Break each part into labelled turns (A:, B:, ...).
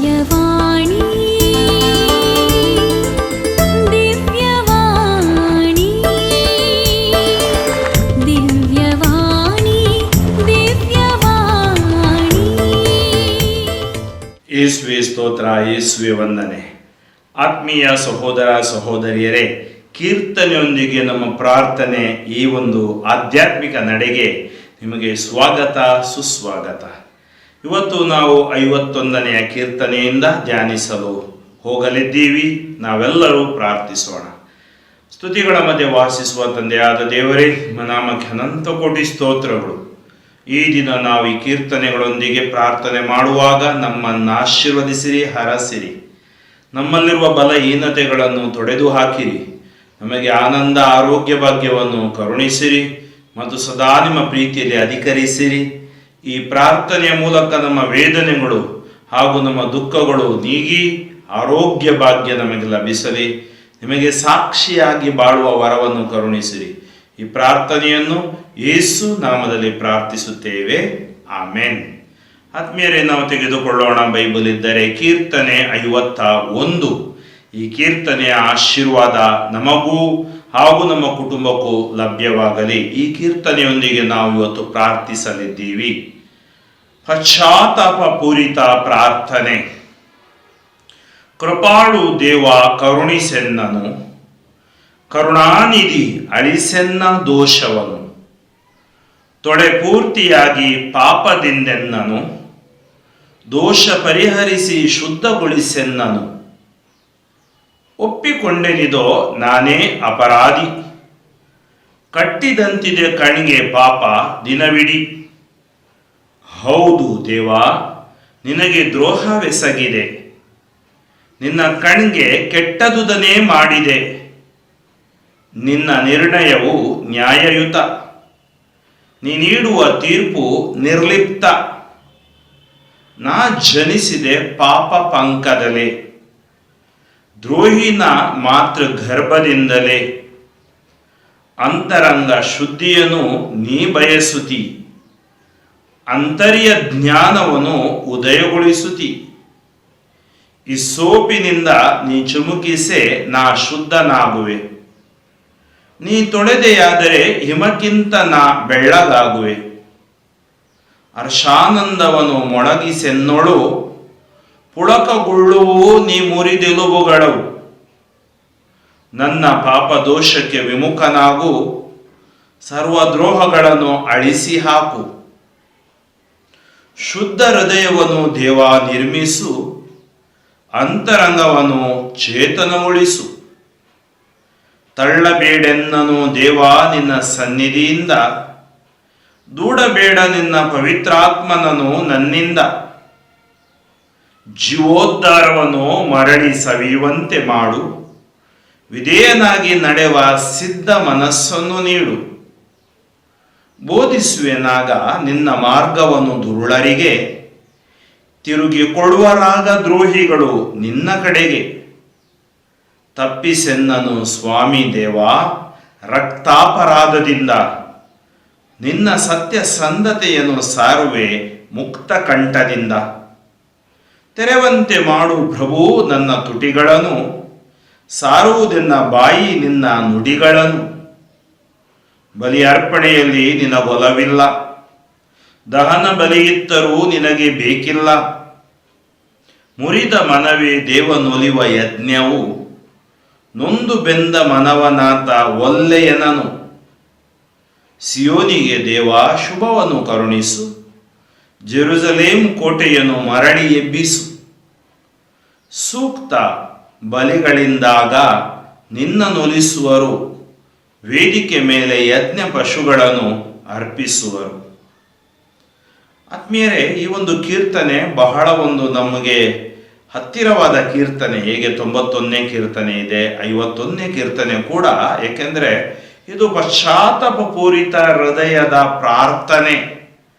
A: ದಿವ್ಯವಾಣಿ ದಿವ್ಯವಾಣಿ ದಿವ್ಯವಾಣಿ ದಿವ್ಯವಾಣಿ.
B: ಯೇಸುವೆ ಸ್ತೋತ್ರ, ಯೇಸುವೆ ವಂದನೆ. ಆತ್ಮೀಯ ಸಹೋದರ ಸಹೋದರಿಯರೇ, ಕೀರ್ತನೆಯೊಂದಿಗೆ ನಮ್ಮ ಪ್ರಾರ್ಥನೆ, ಈ ಒಂದು ಆಧ್ಯಾತ್ಮಿಕ ನಡೆಗೆ ನಿಮಗೆ ಸ್ವಾಗತ, ಸುಸ್ವಾಗತ. ಇವತ್ತು ನಾವು 51ನೇ ಕೀರ್ತನೆಯಿಂದ ಧ್ಯಾನಿಸಲು ಹೋಗಲಿದ್ದೀವಿ. ನಾವೆಲ್ಲರೂ ಪ್ರಾರ್ಥಿಸೋಣ. ಸ್ತುತಿಗಳ ಮಧ್ಯೆ ವಾಸಿಸುವ ತಂದೆಯಾದ ದೇವರೇ, ನಿಮ್ಮ ನಾಮಕ್ಕೆ ಅನಂತ ಕೋಟಿ ಸ್ತೋತ್ರಗಳು. ಈ ದಿನ ನಾವು ಈ ಕೀರ್ತನೆಗಳೊಂದಿಗೆ ಪ್ರಾರ್ಥನೆ ಮಾಡುವಾಗ ನಮ್ಮನ್ನು ಆಶೀರ್ವದಿಸಿರಿ, ಹರಸಿರಿ. ನಮ್ಮಲ್ಲಿರುವ ಬಲಹೀನತೆಗಳನ್ನು ತೊಡೆದು ಹಾಕಿರಿ. ನಮಗೆ ಆನಂದ, ಆರೋಗ್ಯ ಭಾಗ್ಯವನ್ನು ಕರುಣಿಸಿರಿ ಮತ್ತು ಸದಾ ನಿಮ್ಮ ಪ್ರೀತಿಯಲ್ಲಿ ಅಧಿಕರಿಸಿರಿ. ಈ ಪ್ರಾರ್ಥನೆಯ ಮೂಲಕ ನಮ್ಮ ವೇದನೆಗಳು ಹಾಗೂ ನಮ್ಮ ದುಃಖಗಳು ನೀಗಿ ಆರೋಗ್ಯ ಭಾಗ್ಯ ನಮಗೆ ಲಭಿಸಲಿ. ನಿಮಗೆ ಸಾಕ್ಷಿಯಾಗಿ ಬಾಳುವ ವರವನ್ನು ಕರುಣಿಸಿರಿ. ಈ ಪ್ರಾರ್ಥನೆಯನ್ನು ಯೇಸು ನಾಮದಲ್ಲಿ ಪ್ರಾರ್ಥಿಸುತ್ತೇವೆ, ಆಮೇನ್. ಆತ್ಮೀಯರೇ, ನಾವು ತೆಗೆದುಕೊಳ್ಳೋಣ ಬೈಬಲ್ ಇದ್ದರೆ ಕೀರ್ತನೆ 51. ಈ ಕೀರ್ತನೆಯ ಆಶೀರ್ವಾದ ನಮಗೂ ಹಾಗೂ ನಮ್ಮ ಕುಟುಂಬಕ್ಕೂ ಲಭ್ಯವಾಗಲಿ. ಈ ಕೀರ್ತನೆಯೊಂದಿಗೆ ನಾವು ಇವತ್ತು ಪ್ರಾರ್ಥಿಸಲಿದ್ದೀವಿ. ಪಶ್ಚಾತ್ತಾಪ ಪೂರಿತ ಪ್ರಾರ್ಥನೆ. ಕೃಪಾಳು ದೇವ ಕರುಣಿಸೆನ್ನನು, ಕರುಣಾನಿಧಿ ಅಳಿಸೆನ್ನ ದೋಷವನು. ತೊಡೆ ಪೂರ್ತಿಯಾಗಿ ಪಾಪದಿಂದೆನ್ನನು, ದೋಷ ಪರಿಹರಿಸಿ ಶುದ್ಧಗೊಳಿಸೆನ್ನನು. ಒಪ್ಪಿಕೊಂಡೆನಿದೋ ನಾನೇ ಅಪರಾಧಿ, ಕಟ್ಟಿದಂತಿದೆ ಕಣ್ಣಿಗೆ ಪಾಪ ದಿನವಿಡೀ. ಹೌದು ದೇವಾ, ನಿನಗೆ ದ್ರೋಹವೆಸಗಿದೆ, ನಿನ್ನ ಕಣ್ಣಿಗೆ ಕೆಟ್ಟದುದನ್ನೇ ಮಾಡಿದೆ. ನಿನ್ನ ನಿರ್ಣಯವು ನ್ಯಾಯಯುತ, ನೀ ನೀಡುವ ತೀರ್ಪು ನಿರ್ಲಿಪ್ತ. ನಾ ಜನಿಸಿದೆ ಪಾಪ ಪಂಕದಲೇ, ದ್ರೋಹಿನ ಮಾತೃ ಗರ್ಭದಿಂದಲೇ. ಅಂತರಂಗ ಶುದ್ಧಿಯನ್ನು ನೀ ಬಯಸುತ್ತಿ, ಅಂತರ್ಯ ಜ್ಞಾನವನ್ನು ಉದಯಗೊಳಿಸುತ್ತಿ. ಈ ಸೋಪಿನಿಂದ ನೀ ಚುಮುಕಿಸೆ, ನಾ ಶುದ್ಧನಾಗುವೆ. ನೀ ತೊಳೆದೆಯಾದರೆ ಹಿಮಕ್ಕಿಂತ ನಾ ಬೆಳ್ಳಗಾಗುವೆ. ಹರ್ಷಾನಂದವನ್ನು ಮೊಳಗಿಸೆನ್ನೋಳು, ಪುಳಕಗೊಳ್ಳುವು ನೀ ಮುರಿದೆಲುಬುಗಳು. ನನ್ನ ಪಾಪ ದೋಷಕ್ಕೆ ವಿಮುಖನಾಗು, ಸರ್ವದ್ರೋಹಗಳನ್ನು ಅಳಿಸಿ ಹಾಕು. ಶುದ್ಧ ಹೃದಯವನ್ನು ದೇವ ನಿರ್ಮಿಸು, ಅಂತರಂಗವನ್ನು ಚೇತನಗೊಳಿಸು. ತಳ್ಳಬೇಡೆನ್ನನು ದೇವ ನಿನ್ನ ಸನ್ನಿಧಿಯಿಂದ, ದೂಡಬೇಡ ನಿನ್ನ ಪವಿತ್ರಾತ್ಮನನು ನನ್ನಿಂದ. ಜೀವೋದ್ಧಾರವನ್ನು ಮರಳಿ ಸವಿಯುವಂತೆ ಮಾಡು, ವಿಧೇಯನಾಗಿ ನಡೆವ ಸಿದ್ಧ ಮನಸ್ಸನ್ನು ನೀಡು. ಬೋಧಿಸುವೆನಾಗ ನಿನ್ನ ಮಾರ್ಗವನ್ನು ದುರುಳರಿಗೆ, ತಿರುಗಿಕೊಳ್ಳುವರಾಗ ದ್ರೋಹಿಗಳು ನಿನ್ನ ಕಡೆಗೆ. ತಪ್ಪಿಸೆನ್ನನು ಸ್ವಾಮಿ ದೇವಾ ರಕ್ತಾಪರಾಧದಿಂದ, ನಿನ್ನ ಸತ್ಯಸಂಧತೆಯನ್ನು ಸಾರುವೆ ಮುಕ್ತ ಕಂಠದಿಂದ. ತೆರೆವಂತೆ ಮಾಡು ಪ್ರಭು ನನ್ನ ತುಟಿಗಳನ್ನು, ಸಾರುವುದೆನ್ನ ಬಾಯಿ ನಿನ್ನ ನುಡಿಗಳನ್ನು. ಬಲಿ ಅರ್ಪಣೆಯಲ್ಲಿ ನಿನಗೊಲವಿಲ್ಲ, ದಹನ ಬಲಿಯಿತ್ತರೂ ನಿನಗೆ ಬೇಕಿಲ್ಲ. ಮುರಿದ ಮನವೇ ದೇವನೊಲಿವ ಯಜ್ಞವು, ನೊಂದು ಬೆಂದ ಮನವನಾತ ಒಲ್ಲೆಯನನು. ಸಿಯೋನಿಗೆ ದೇವ ಶುಭವನ್ನು ಕರುಣಿಸು, ಜೆರುಸಲೇಮ್ ಕೋಟೆಯನ್ನು ಮರಳಿ ಎಬ್ಬಿಸು. ಸೂಕ್ತ ಬಲಿಗಳಿಂದಾಗ ನಿನ್ನನ್ನೊಲಿಸುವರು, ವೇದಿಕೆ ಮೇಲೆ ಯಜ್ಞ ಪಶುಗಳನ್ನು ಅರ್ಪಿಸುವರು. ಆತ್ಮೀಯರೇ, ಈ ಒಂದು ಕೀರ್ತನೆ ಬಹಳ ಒಂದು ನಮಗೆ ಹತ್ತಿರವಾದ ಕೀರ್ತನೆ. ಹೇಗೆ 91ನೇ ಕೀರ್ತನೆ ಇದೆ, 51ನೇ ಕೀರ್ತನೆ ಕೂಡ. ಏಕೆಂದರೆ ಇದು ಪಶ್ಚಾತ್ತಾಪ ಪೂರಿತ ಹೃದಯದ ಪ್ರಾರ್ಥನೆ.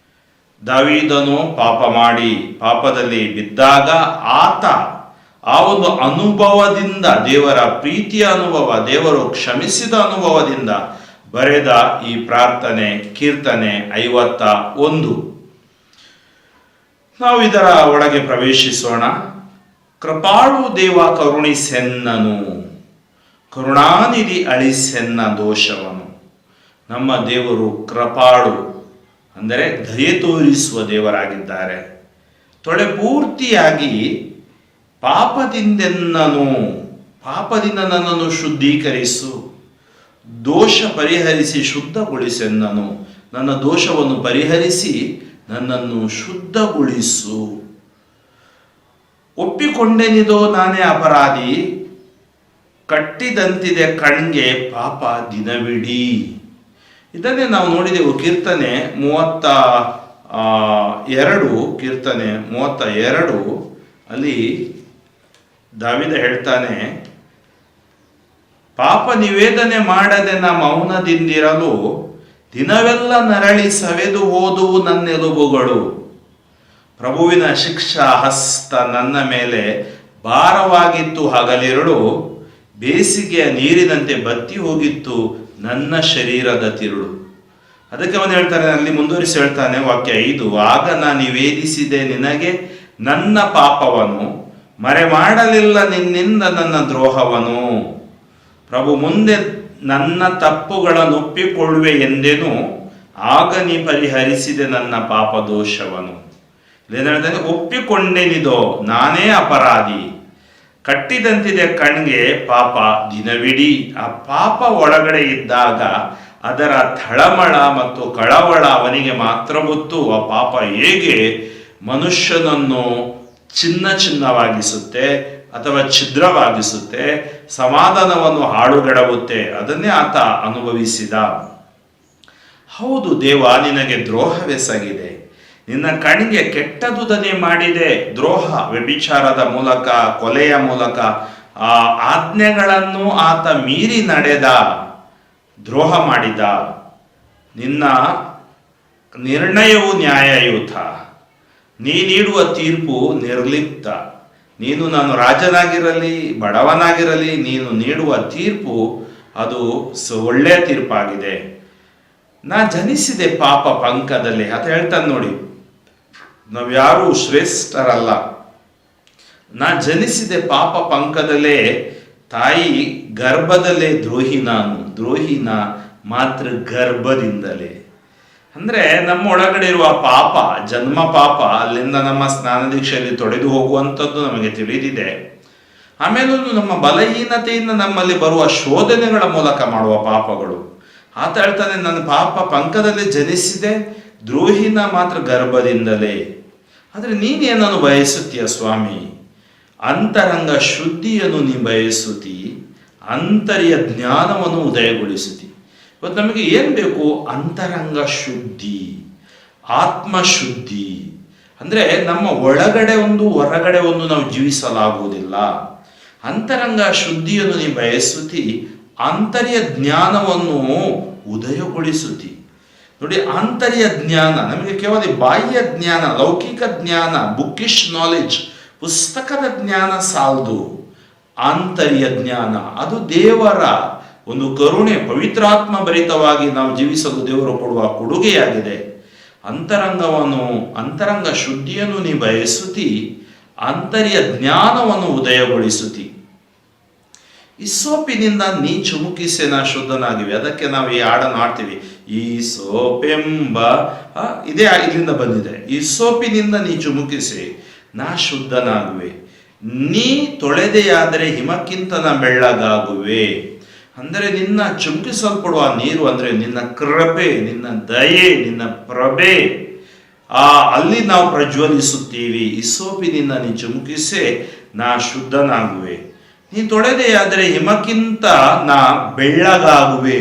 B: ದಾವೀದನು ಪಾಪ ಮಾಡಿ ಪಾಪದಲ್ಲಿ ಬಿದ್ದಾಗ ಆತ ಆ ಒಂದು ಅನುಭವದಿಂದ, ದೇವರ ಪ್ರೀತಿಯ ಅನುಭವ, ದೇವರು ಕ್ಷಮಿಸಿದ ಅನುಭವದಿಂದ ಬರೆದ ಈ ಪ್ರಾರ್ಥನೆ ಕೀರ್ತನೆ 51. ನಾವು ಇದರ ಒಳಗೆ ಪ್ರವೇಶಿಸೋಣ. ಕೃಪಾಳು ದೇವ ಕರುಣಿಸೆನ್ನನು, ಕರುಣಾನಿಧಿ ಅಳಿಸೆನ್ನ ದೋಷವನು. ನಮ್ಮ ದೇವರು ಕೃಪಾಳು ಅಂದರೆ ದಯೆ ತೋರಿಸುವ ದೇವರಾಗಿದ್ದಾರೆ. ತೊಳೆ ಪೂರ್ತಿಯಾಗಿ ಪಾಪದಿಂದೆನ್ನನು, ಪಾಪದಿಂದ ನನ್ನನ್ನು ಶುದ್ಧೀಕರಿಸು, ದೋಷ ಪರಿಹರಿಸಿ ಶುದ್ಧಗೊಳಿಸೆನ್ನನು, ನನ್ನ ದೋಷವನ್ನು ಪರಿಹರಿಸಿ ನನ್ನನ್ನು ಶುದ್ಧಗೊಳಿಸು. ಒಪ್ಪಿಕೊಂಡೆನಿದೋ ನಾನೇ ಅಪರಾಧಿ, ಕಟ್ಟಿದಂತಿದೆ ಕಣ್ಗೆ ಪಾಪ ದಿನವಿಡೀ. ಇದನ್ನೇ ನಾವು ನೋಡಿದೆವು ಕೀರ್ತನೆ 32 ಅಲ್ಲಿ ದಾವಿದ ಹೇಳ್ತಾನೆ, ಪಾಪ ನಿವೇದನೆ ಮಾಡದೆ ನಾ ಮೌನದಿಂದಿರಲು, ದಿನವೆಲ್ಲ ನರಳಿ ಸವೆದು ಹೋದುವು ನನ್ನೆಲುಬುಗಳು. ಪ್ರಭುವಿನ ಶಿಕ್ಷಾ ಹಸ್ತ ನನ್ನ ಮೇಲೆ ಭಾರವಾಗಿತ್ತು ಹಗಲಿರುಳು, ಬೇಸಿಗೆಯ ನೀರಿನಂತೆ ಬತ್ತಿ ಹೋಗಿತ್ತು ನನ್ನ ಶರೀರದ ತಿರುಳು. ಅದಕ್ಕೆ ಅವನು ಹೇಳ್ತಾನೆ, ಅಲ್ಲಿ ಮುಂದುವರಿಸಿ ಹೇಳ್ತಾನೆ ವಾಕ್ಯ 5, ಆಗ ನಾ ನಿವೇದಿಸಿದೆ ನಿನಗೆ ನನ್ನ ಪಾಪವನು, ಮರೆ ಮಾಡಲಿಲ್ಲ ನಿನ್ನಿಂದ ನನ್ನ ದ್ರೋಹವನು. ಪ್ರಭು ಮುಂದೆ ನನ್ನ ತಪ್ಪುಗಳನ್ನು ಒಪ್ಪಿಕೊಳ್ಳುವೆ ಎಂದೆನು, ಆಗ ನೀ ಪರಿಹರಿಸಿದೆ ನನ್ನ ಪಾಪ ದೋಷವನು. ಇಲ್ಲೇನು ಹೇಳ್ತಾನೆ, ಒಪ್ಪಿಕೊಂಡೆನಿದೋ ನಾನೇ ಅಪರಾಧಿ, ಕಟ್ಟಿದಂತಿದೆ ಕಣ್ಗೆ ಪಾಪ ದಿನವಿಡೀ. ಆ ಪಾಪ ಒಳಗಡೆ ಇದ್ದಾಗ ಅದರ ತಳಮಳ ಮತ್ತು ಕಳವಳ ಅವನಿಗೆ ಮಾತ್ರ ಗೊತ್ತು. ಆ ಪಾಪ ಹೇಗೆ ಮನುಷ್ಯನನ್ನು ಚಿನ್ನವಾಗಿಸುತ್ತೆ ಅಥವಾ ಛಿದ್ರವಾಗಿಸುತ್ತೆ, ಸಮಾಧಾನವನ್ನು ಹಾಳುಗೆಡವುತ್ತೆ. ಅದನ್ನೇ ಆತ ಅನುಭವಿಸಿದ. ಹೌದು ದೇವ, ನಿನಗೆ ದ್ರೋಹವೆಸಗಿದೆ, ನಿನ್ನ ಕಣ್ಣಿಗೆ ಕೆಟ್ಟದುದನ್ನೇ ಮಾಡಿದೆ. ದ್ರೋಹ, ವ್ಯಭಿಚಾರದ ಮೂಲಕ, ಕೊಲೆಯ ಮೂಲಕ ಆ ಆಜ್ಞೆಗಳನ್ನು ಆತ ಮೀರಿ ನಡೆದ, ದ್ರೋಹ ಮಾಡಿದ. ನಿನ್ನ ನಿರ್ಣಯವು ನ್ಯಾಯಯುತ, ನೀ ನೀಡುವ ತೀರ್ಪು ನಿರ್ಲಿಪ್ತ. ನೀನು ನಾನು ರಾಜನಾಗಿರಲಿ ಬಡವನಾಗಿರಲಿ, ನೀನು ನೀಡುವ ತೀರ್ಪು ಅದು ಒಳ್ಳೆಯ ತೀರ್ಪಾಗಿದೆ. ನಾ ಜನಿಸಿದೆ ಪಾಪ ಪಂಕದಲ್ಲಿ ಅಂತ ಹೇಳ್ತಾನೆ ನೋಡಿ. ನಾವ್ಯಾರೂ ಶ್ರೇಷ್ಠರಲ್ಲ. ನಾ ಜನಿಸಿದೆ ಪಾಪ ಪಂಕದಲ್ಲೇ, ತಾಯಿ ಗರ್ಭದಲ್ಲೇ ದ್ರೋಹಿನ ಮಾತ್ರ ಗರ್ಭದಿಂದಲೇ. ಅಂದ್ರೆ ನಮ್ಮ ಒಳಗಡೆ ಇರುವ ಪಾಪ, ಜನ್ಮ ಪಾಪ, ಅಲ್ಲಿಂದ ನಮ್ಮ ಸ್ನಾನ ದೀಕ್ಷೆಯಲ್ಲಿ ತೊಡೆದು ಹೋಗುವಂಥದ್ದು ನಮಗೆ ತಿಳಿದಿದೆ. ಆಮೇಲೂ ನಮ್ಮ ಬಲಹೀನತೆಯಿಂದ ನಮ್ಮಲ್ಲಿ ಬರುವ ಶೋಧನೆಗಳ ಮೂಲಕ ಮಾಡುವ ಪಾಪಗಳು. ಆತ ಹೇಳ್ತಾನೆ, ನನ್ನ ಪಾಪ ಪಂಕದಲ್ಲಿ ಜನಿಸಿದೆ, ದ್ರೋಹಿನ ಮಾತ್ರ ಗರ್ಭದಿಂದಲೇ. ಆದರೆ ನೀನೇನನ್ನು ಬಯಸುತ್ತೀಯ ಸ್ವಾಮಿ? ಅಂತರಂಗ ಶುದ್ಧಿಯನ್ನು ನೀ ಬಯಸುತ್ತಿ, ಅಂತರ್ಯ ಜ್ಞಾನವನ್ನು ಉದಯಗೊಳಿಸುತ್ತಿ. ಇವತ್ತು ನಮಗೆ ಏನು ಬೇಕು? ಅಂತರಂಗ ಶುದ್ಧಿ, ಆತ್ಮಶುದ್ಧಿ. ಅಂದರೆ ನಮ್ಮ ಒಳಗಡೆ ಒಂದು ಹೊರಗಡೆ ಒಂದು ನಾವು ಜೀವಿಸಲಾಗುವುದಿಲ್ಲ. ಅಂತರಂಗ ಶುದ್ಧಿಯನ್ನು ನೀ ಬಯಸುತ್ತಿ, ಆಂತರ್ಯ ಜ್ಞಾನವನ್ನು ಉದಯಗೊಳಿಸುತ್ತಿ. ನೋಡಿ, ಆಂತರ್ಯ ಜ್ಞಾನ ನಮಗೆ ಕೇವಲ ಬಾಹ್ಯ ಜ್ಞಾನ, ಲೌಕಿಕ ಜ್ಞಾನ, ಬುಕ್ಕಿಶ್ ನಾಲೆಜ್, ಪುಸ್ತಕದ ಜ್ಞಾನ ಸಾಲದು. ಆಂತರ್ಯ ಜ್ಞಾನ ಅದು ದೇವರ ಒಂದು ಕರುಣೆ, ಪವಿತ್ರಾತ್ಮ ಭರಿತವಾಗಿ ನಾವು ಜೀವಿಸಲು ದೇವರು ಕೊಡುವ ಕೊಡುಗೆಯಾಗಿದೆ. ಅಂತರಂಗ ಶುದ್ಧಿಯನ್ನು ನೀ ಬಯಸುತ್ತಿ, ಆಂತರ್ಯ ಜ್ಞಾನವನ್ನು ಉದಯಗೊಳಿಸುತ್ತಿ. ಈ ಸೋಪಿನಿಂದ ನೀ ಚುಮುಕಿಸಿ ನಾ ಶುದ್ಧನಾಗಿವೆ. ಅದಕ್ಕೆ ನಾವು ಈ ಹಾಡನ್ನು ಆಡ್ತೀವಿ, ಈ ಸೋಪೆಂಬ ಇದೇ ಇಲ್ಲಿಂದ ಬಂದಿದೆ. ಈ ಸೋಪಿನಿಂದ ನೀ ಚುಮುಕಿಸಿ ನಾ ಶುದ್ಧನಾಗುವೆ, ನೀ ತೊಳೆದೆಯಾದರೆ ಹಿಮಕ್ಕಿಂತ ನಾ ಬೆಳ್ಳಗಾಗುವೆ. ಅಂದರೆ ನಿನ್ನ ಚುಮುಕಿಸಲ್ಪಡುವ ನೀರು ಅಂದರೆ ನಿನ್ನ ಕೃಪೆ, ನಿನ್ನ ದಯೆ, ನಿನ್ನ ಪ್ರಭೆ, ಅಲ್ಲಿ ನಾವು ಪ್ರಜ್ವಲಿಸುತ್ತೀವಿ. ಈ ಸೋಪಿನಿಂದ ನೀ ಚುಮುಕಿಸಿ ನಾ ಶುದ್ಧನಾಗುವೆ, ನೀ ತೊಳೆದೆಯಾದರೆ ಹಿಮಕ್ಕಿಂತ ನಾ ಬೆಳ್ಳಗಾಗುವೆ.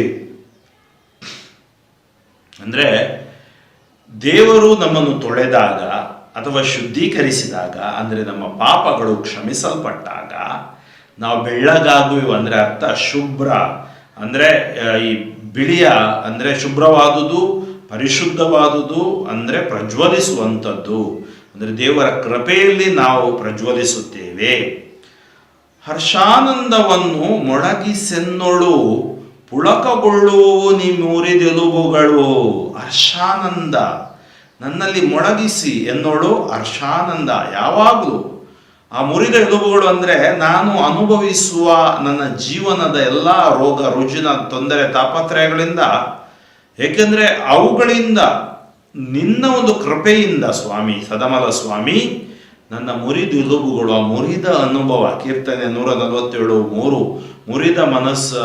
B: ಅಂದ್ರೆ ದೇವರು ನಮ್ಮನ್ನು ತೊಳೆದಾಗ ಅಥವಾ ಶುದ್ಧೀಕರಿಸಿದಾಗ, ಅಂದರೆ ನಮ್ಮ ಪಾಪಗಳು ಕ್ಷಮಿಸಲ್ಪಟ್ಟಾಗ ನಾವು ಬೆಳ್ಳಗಾಗುವೆ. ಅಂದರೆ ಅರ್ಥ ಶುಭ್ರ, ಅಂದರೆ ಈ ಬಿಳಿಯ ಅಂದರೆ ಶುಭ್ರವಾದುದು, ಪರಿಶುದ್ಧವಾದುದು, ಅಂದರೆ ಪ್ರಜ್ವಲಿಸುವಂಥದ್ದು. ಅಂದರೆ ದೇವರ ಕೃಪೆಯಲ್ಲಿ ನಾವು ಪ್ರಜ್ವಲಿಸುತ್ತೇವೆ. ಹರ್ಷಾನಂದವನ್ನು ಮೊಳಗಿಸೆನ್ನೊಳು ಪುಳಕಗೊಳ್ಳುವು ನೀ ಮೂರಿದೆಲುಬುಗಳು. ಹರ್ಷಾನಂದ ನನ್ನಲ್ಲಿ ಮೊಳಗಿಸಿ ಎನ್ನೋಳು ಹರ್ಷಾನಂದ. ಯಾವಾಗಲೂ ಆ ಮುರಿದ ಎಲುಬುಗಳು ಅಂದರೆ ನಾನು ಅನುಭವಿಸುವ ನನ್ನ ಜೀವನದ ಎಲ್ಲ ರೋಗ ರುಜಿನ ತೊಂದರೆ ತಾಪತ್ರಯಗಳಿಂದ, ಏಕೆಂದರೆ ಅವುಗಳಿಂದ ನಿನ್ನ ಒಂದು ಕೃಪೆಯಿಂದ ಸ್ವಾಮಿ ಸದಮಲ ಸ್ವಾಮಿ ನನ್ನ ಮುರಿದ ಎಲುಬುಗಳು, ಆ ಮುರಿದ ಅನುಭವ, ಕೀರ್ತನೆ 147:3, ಮುರಿದ ಮನಸ್ಸು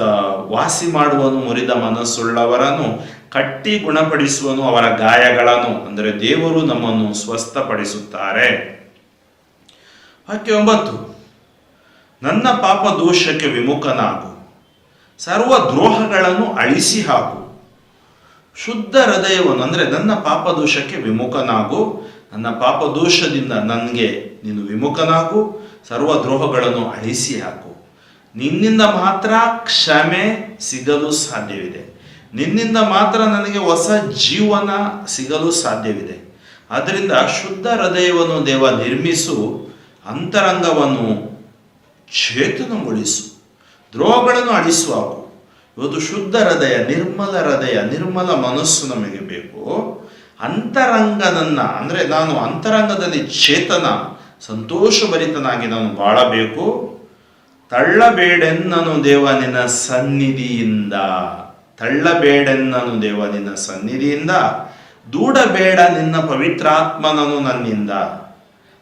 B: ವಾಸಿ ಮಾಡುವನು, ಮುರಿದ ಮನಸ್ಸುಳ್ಳವರನ್ನು ಕಟ್ಟಿ ಗುಣಪಡಿಸುವನು, ಅವರ ಗಾಯಗಳನ್ನು, ಅಂದರೆ ದೇವರು ನಮ್ಮನ್ನು ಸ್ವಸ್ಥಪಡಿಸುತ್ತಾರೆ. ವಾಕ್ಯ 9, ನನ್ನ ಪಾಪ ದೋಷಕ್ಕೆ ವಿಮುಖನಾಗು, ಸರ್ವ ದ್ರೋಹಗಳನ್ನು ಅಳಿಸಿ ಹಾಕು. ಶುದ್ಧ ಹೃದಯವನ್ನು, ಅಂದರೆ ನನ್ನ ಪಾಪ ದೋಷಕ್ಕೆ ವಿಮುಖನಾಗು, ನನ್ನ ಪಾಪ ದೋಷದಿಂದ ನನಗೆ ನೀನು ವಿಮುಖನಾಗು, ಸರ್ವ ದ್ರೋಹಗಳನ್ನು ಅಳಿಸಿ ಹಾಕು. ನಿನ್ನಿಂದ ಮಾತ್ರ ಕ್ಷಮೆ ಸಿಗಲು ಸಾಧ್ಯವಿದೆ, ನಿನ್ನಿಂದ ಮಾತ್ರ ನನಗೆ ಹೊಸ ಜೀವನ ಸಿಗಲು ಸಾಧ್ಯವಿದೆ. ಆದ್ದರಿಂದ ಶುದ್ಧ ಹೃದಯವನ್ನು ದೇವ ನಿರ್ಮಿಸು, ಅಂತರಂಗವನ್ನು ಚೇತನಗೊಳಿಸು, ದ್ರೋಹಗಳನ್ನು ಅಳಿಸುವಾಗು. ಇವತ್ತು ಶುದ್ಧ ಹೃದಯ, ನಿರ್ಮಲ ಮನಸ್ಸು ನಮಗೆ ಬೇಕು. ಅಂತರಂಗನನ್ನ, ಅಂದರೆ ನಾನು ಅಂತರಂಗದಲ್ಲಿ ಚೇತನ ಸಂತೋಷಭರಿತನಾಗಿ ನಾನು ಬಾಳಬೇಕು. ತಳ್ಳಬೇಡೆನ್ನನು ದೇವ ನಿನ್ನ ಸನ್ನಿಧಿಯಿಂದ, ತಳ್ಳಬೇಡೆನ್ನನು ದೇವ ನಿನ್ನ ಸನ್ನಿಧಿಯಿಂದ, ದೂಡಬೇಡ ನಿನ್ನ ಪವಿತ್ರಾತ್ಮನನು ನನ್ನಿಂದ.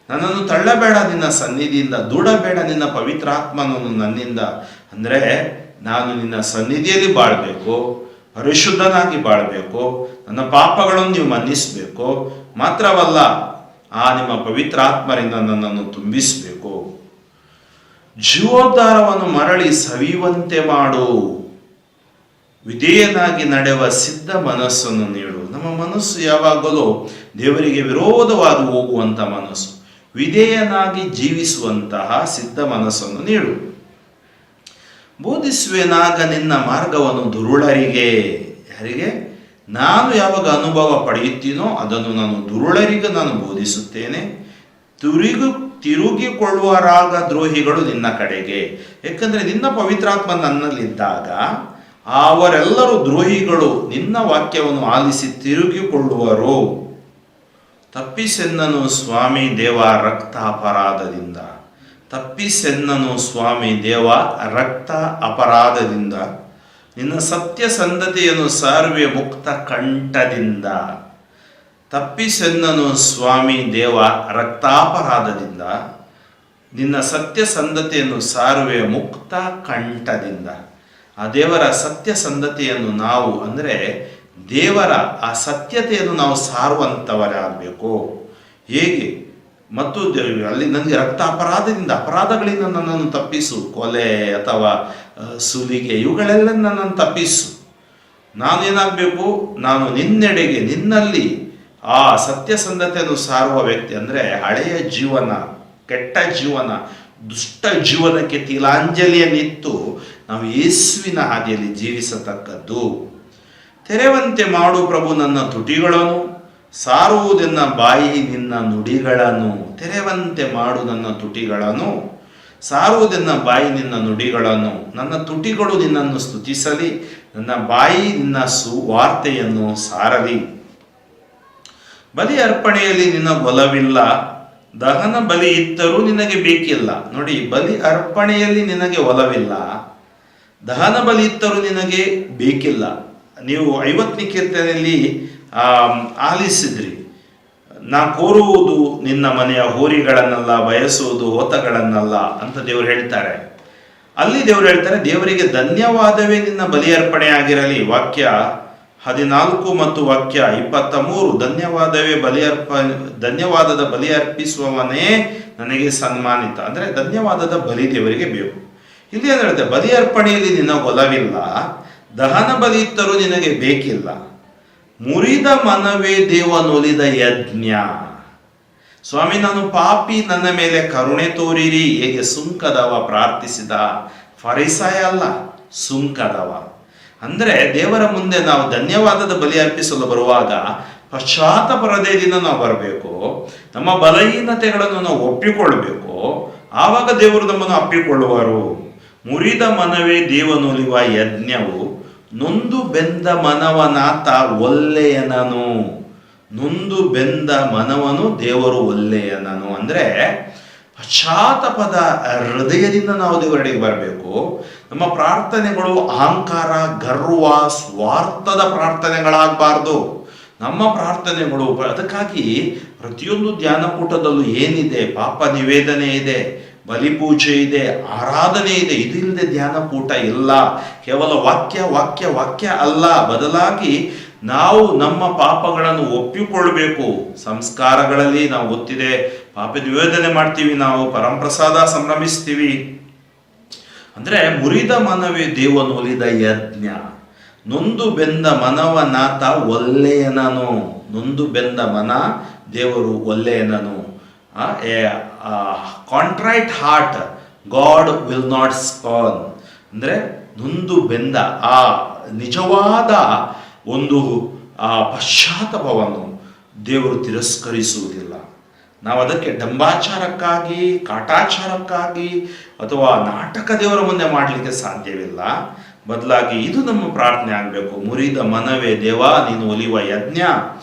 B: ನನ್ನನ್ನು ತಳ್ಳಬೇಡ ನಿನ್ನ ಸನ್ನಿಧಿಯಿಂದ, ದೂಡಬೇಡ ನಿನ್ನ ಪವಿತ್ರಾತ್ಮನನು ನನ್ನಿಂದ. ಅಂದರೆ ನಾನು ನಿನ್ನ ಸನ್ನಿಧಿಯಲ್ಲಿ ಬಾಳಬೇಕು, ಪರಿಶುದ್ಧನಾಗಿ ಬಾಳಬೇಕು, ನನ್ನ ಪಾಪಗಳನ್ನು ನೀವು ಮನ್ನಿಸಬೇಕು. ಮಾತ್ರವಲ್ಲ, ಆ ನಿಮ್ಮ ಪವಿತ್ರಾತ್ಮರಿಂದ ನನ್ನನ್ನು ತುಂಬಿಸಬೇಕು. ಜೀವೋದ್ಧಾರವನ್ನು ಮರಳಿ ಸವಿಯುವಂತೆ ಮಾಡು, ವಿಧೇಯನಾಗಿ ನಡೆಯುವ ಸಿದ್ಧ ಮನಸ್ಸನ್ನು ನೀಡು. ನಮ್ಮ ಮನಸ್ಸು ಯಾವಾಗಲೂ ದೇವರಿಗೆ ವಿರೋಧವಾಗಿ ಹೋಗುವಂಥ ಮನಸ್ಸು, ವಿಧೇಯನಾಗಿ ಜೀವಿಸುವಂತಹ ಸಿದ್ಧ ಮನಸ್ಸನ್ನು ನೀಡು. ಬೋಧಿಸುವೆನಾಗ ನಿನ್ನ ಮಾರ್ಗವನ್ನು ದುರುಳರಿಗೆ, ಯಾರಿಗೆ? ನಾನು ಯಾವಾಗ ಅನುಭವ ಪಡೆಯುತ್ತೀನೋ ಅದನ್ನು ನಾನು ದುರುಳರಿಗೆ ನಾನು ಬೋಧಿಸುತ್ತೇನೆ. ತಿರುಗಿಕೊಳ್ಳುವ ರಾಗ ದ್ರೋಹಿಗಳು ನಿನ್ನ ಕಡೆಗೆ, ಯಾಕಂದರೆ ನಿನ್ನ ಪವಿತ್ರಾತ್ಮ ನನ್ನಲ್ಲಿದ್ದಾಗ ಅವರೆಲ್ಲರೂ ದ್ರೋಹಿಗಳು ನಿನ್ನ ವಾಕ್ಯವನ್ನು ಆಲಿಸಿ ತಿರುಗಿಕೊಳ್ಳುವರು. ತಪ್ಪಿಸೆನ್ನನು ಸ್ವಾಮಿ ದೇವ ರಕ್ತ ಅಪರಾಧದಿಂದ, ತಪ್ಪಿಸೆನ್ನನು ಸ್ವಾಮಿ ದೇವ ರಕ್ತ ಅಪರಾಧದಿಂದ, ನಿನ್ನ ಸತ್ಯಸಂಧತೆಯನ್ನು ಸಾರುವೆ ಮುಕ್ತ ಕಂಠದಿಂದ. ತಪ್ಪಿಸೆನ್ನನು ಸ್ವಾಮಿ ದೇವ ರಕ್ತಾಪರಾಧದಿಂದ, ನಿನ್ನ ಸತ್ಯಸಂಧತೆಯನ್ನು ಸಾರುವೆ ಮುಕ್ತ ಕಂಠದಿಂದ. ಆ ದೇವರ ಸತ್ಯಸಂಧತೆಯನ್ನು ನಾವು, ಅಂದರೆ ದೇವರ ಆ ಸತ್ಯತೆಯನ್ನು ನಾವು ಸಾರುವಂಥವರಾಗಬೇಕು. ಹೇಗೆ? ಮತ್ತು ಅಲ್ಲಿ ನನಗೆ ರಕ್ತ ಅಪರಾಧದಿಂದ, ಅಪರಾಧಗಳಿಂದ ನನ್ನನ್ನು ತಪ್ಪಿಸು. ಕೊಲೆ ಅಥವಾ ಸುಲಿಗೆ ಇವುಗಳೆಲ್ಲ ನನ್ನನ್ನು ತಪ್ಪಿಸು. ನಾನೇನಾಗಬೇಕು? ನಾನು ನಿನ್ನೆಡೆಗೆ, ನಿನ್ನಲ್ಲಿ ಆ ಸತ್ಯಸಂಧತೆಯನ್ನು ಸಾರುವ ವ್ಯಕ್ತಿ. ಅಂದರೆ ಹಳೆಯ ಜೀವನ, ಕೆಟ್ಟ ಜೀವನ, ದುಷ್ಟ ಜೀವನಕ್ಕೆ ತಿಲಾಂಜಲಿಯನ್ನಿತ್ತು ನಾವು ಯೇಸುವಿನ ಹಾದಿಯಲ್ಲಿ ಜೀವಿಸತಕ್ಕದ್ದು. ತೆರೆವಂತೆ ಮಾಡು ಪ್ರಭು ನನ್ನ ತುಟಿಗಳನ್ನು, ಸಾರುವುದೆನ್ನ ಬಾಯಿ ನಿನ್ನ ನುಡಿಗಳನ್ನು. ತೆರೆವಂತೆ ಮಾಡು ನನ್ನ ತುಟಿಗಳನ್ನು, ಸಾರುವುದೆನ್ನ ಬಾಯಿ ನಿನ್ನ ನುಡಿಗಳನ್ನು. ನನ್ನ ತುಟಿಗಳು ನಿನ್ನನ್ನು ಸ್ತುತಿಸಲಿ, ನನ್ನ ಬಾಯಿ ನಿನ್ನ ಸುವಾರ್ತೆಯನ್ನು ಸಾರಲಿ. ಬಲಿ ಅರ್ಪಣೆಯಲ್ಲಿ ನಿನ್ನ ಒಲವಿಲ್ಲ, ದಹನ ಬಲಿ ಇದ್ದರೂ ನಿನಗೆ ಬೇಕಿಲ್ಲ. ನೋಡಿ, ಬಲಿ ಅರ್ಪಣೆಯಲ್ಲಿ ನಿನಗೆ ಒಲವಿಲ್ಲ, ದಹನ ಬಲಿ ಇದ್ದರೂ ನಿನಗೆ ಬೇಕಿಲ್ಲ. ನೀವು 50ನೇ ಕೀರ್ತನೆಯಲ್ಲಿ ಆಲಿಸಿದ್ರಿ, ನಾ ಕೋರುವುದು ನಿನ್ನ ಮನೆಯ ಹೋರಿಗಳನ್ನಲ್ಲ, ಬಯಸುವುದು ಹೋತಗಳನ್ನಲ್ಲ ಅಂತ ದೇವರು ಹೇಳ್ತಾರೆ. ಅಲ್ಲಿ ದೇವರು ಹೇಳ್ತಾರೆ, ದೇವರಿಗೆ ಧನ್ಯವಾದವೇ ನಿನ್ನ ಬಲಿ ಅರ್ಪಣೆ ಆಗಿರಲಿ. ವಾಕ್ಯ 14 ಮತ್ತು ವಾಕ್ಯ 23, ಧನ್ಯವಾದದ ಬಲಿ ಅರ್ಪಿಸುವವನೇ ನನಗೆ ಸನ್ಮಾನಿತ. ಅಂದರೆ ಧನ್ಯವಾದದ ಬಲಿ ದೇವರಿಗೆ ಬೇಕು. ಇಲ್ಲಿ ಏನು ಹೇಳ್ತಾರೆ? ಬಲಿ ಅರ್ಪಣೆಯಲ್ಲಿ ನಿನ್ನ ಒಲವಿಲ್ಲ, ದಹನ ಬಲಿ ಇದ್ದರೂ ನಿನಗೆ ಬೇಕಿಲ್ಲ. ಮುರಿದ ಮನವೇ ದೇವನೊಲಿದ ಯಜ್ಞ. ಸ್ವಾಮಿ, ನಾನು ಪಾಪಿ, ನನ್ನ ಮೇಲೆ ಕರುಣೆ ತೋರಿರಿ. ಹೇಗೆ ಸುಂಕದವ ಪ್ರಾರ್ಥಿಸಿದ, ಫರಿಸಾಯ ಅಲ್ಲ, ಸುಂಕದವ. ಅಂದರೆ ದೇವರ ಮುಂದೆ ನಾವು ಧನ್ಯವಾದದ ಬಲಿ ಅರ್ಪಿಸಲು ಬರುವಾಗ ಪಶ್ಚಾತ್ತಾಪ ಹೃದಯದಿಂದ ನಾವು ಬರಬೇಕು. ನಮ್ಮ ಬಲಹೀನತೆಗಳನ್ನು ನಾವು ಒಪ್ಪಿಕೊಳ್ಳಬೇಕು. ಆವಾಗ ದೇವರು ನಮ್ಮನ್ನು ಅಪ್ಪಿಕೊಳ್ಳುವರು. ಮುರಿದ ಮನವೇ ದೇವನೊಲಿವ ಯಜ್ಞವು, ನೊಂದು ಬೆಂದ ಮನವನಾತ ಒಲ್ಲೆಯನನು. ನೊಂದು ಬೆಂದ ಮನವನು ದೇವರು ಒಲ್ಲೆಯನನು. ಅಂದರೆ ಪಶ್ಚಾತ್ತಾಪದ ಹೃದಯದಿಂದ ನಾವು ದೇವರಡೆಗೆ ಬರಬೇಕು. ನಮ್ಮ ಪ್ರಾರ್ಥನೆಗಳು ಅಹಂಕಾರ, ಗರ್ವ, ಸ್ವಾರ್ಥದ ಪ್ರಾರ್ಥನೆಗಳಾಗಬಾರ್ದು. ನಮ್ಮ ಪ್ರಾರ್ಥನೆಗಳು ಅದಕ್ಕಾಗಿ ಪ್ರತಿಯೊಂದು ಧ್ಯಾನಕೂಟದಲ್ಲೂ ಏನಿದೆ, ಪಾಪ ನಿವೇದನೆ ಇದೆ, ಬಲಿಪೂಜೆ ಇದೆ, ಆರಾಧನೆ ಇದೆ. ಇದಿಲ್ಲದೆ ಧ್ಯಾನಕೂಟ ಇಲ್ಲ. ಕೇವಲ ವಾಕ್ಯ ವಾಕ್ಯ ವಾಕ್ಯ ಅಲ್ಲ, ಬದಲಾಗಿ ನಾವು ನಮ್ಮ ಪಾಪಗಳನ್ನು ಒಪ್ಪಿಕೊಳ್ಬೇಕು. ಸಂಸ್ಕಾರಗಳಲ್ಲಿ ನಾವು ಗೊತ್ತಿದೆ, ಪಾಪ ನಿವೇದನೆ ಮಾಡ್ತೀವಿ, ನಾವು ಪರಂಪ್ರಸಾದ ಸಂಭ್ರಮಿಸ್ತೀವಿ. ಅಂದ್ರೆ ಮುರಿದ ಮನವೇ ದೇವನೊಲಿದ ಯಜ್ಞ, ನೊಂದು ಬೆಂದ ಮನವನಾತ ಒಲ್ಲೆಯನನು. ನೊಂದು ಬೆಂದ ಮನ ದೇವರು ಒಲ್ಲೆಯನನು. ಕಾಂಟ್ರೈಟ್ ಹಾರ್ಟ್ ಗಾಡ್ ವಿಲ್ ನಾಟ್ ಸ್ಪರ್ನ್. ಅಂದರೆ ನೊಂದು ಬೆಂದ ಆ ನಿಜವಾದ ಒಂದು ಪಶ್ಚಾತ್ತಾಪವನ್ನು ದೇವರು ತಿರಸ್ಕರಿಸುವುದಿಲ್ಲ. ನಾವು ಅದಕ್ಕೆ ಡಂಬಾಚಾರಕ್ಕಾಗಿ, ಕಾಟಾಚಾರಕ್ಕಾಗಿ ಅಥವಾ ನಾಟಕ ದೇವರ ಮುಂದೆ ಮಾಡಲಿಕ್ಕೆ ಸಾಧ್ಯವಿಲ್ಲ. ಬದಲಾಗಿ ಇದು ನಮ್ಮ ಪ್ರಾರ್ಥನೆ ಆಗಬೇಕು. ಮುರಿದ ಮನವೇ ದೇವ ನೀನು ಒಲಿವ ಯಜ್ಞ,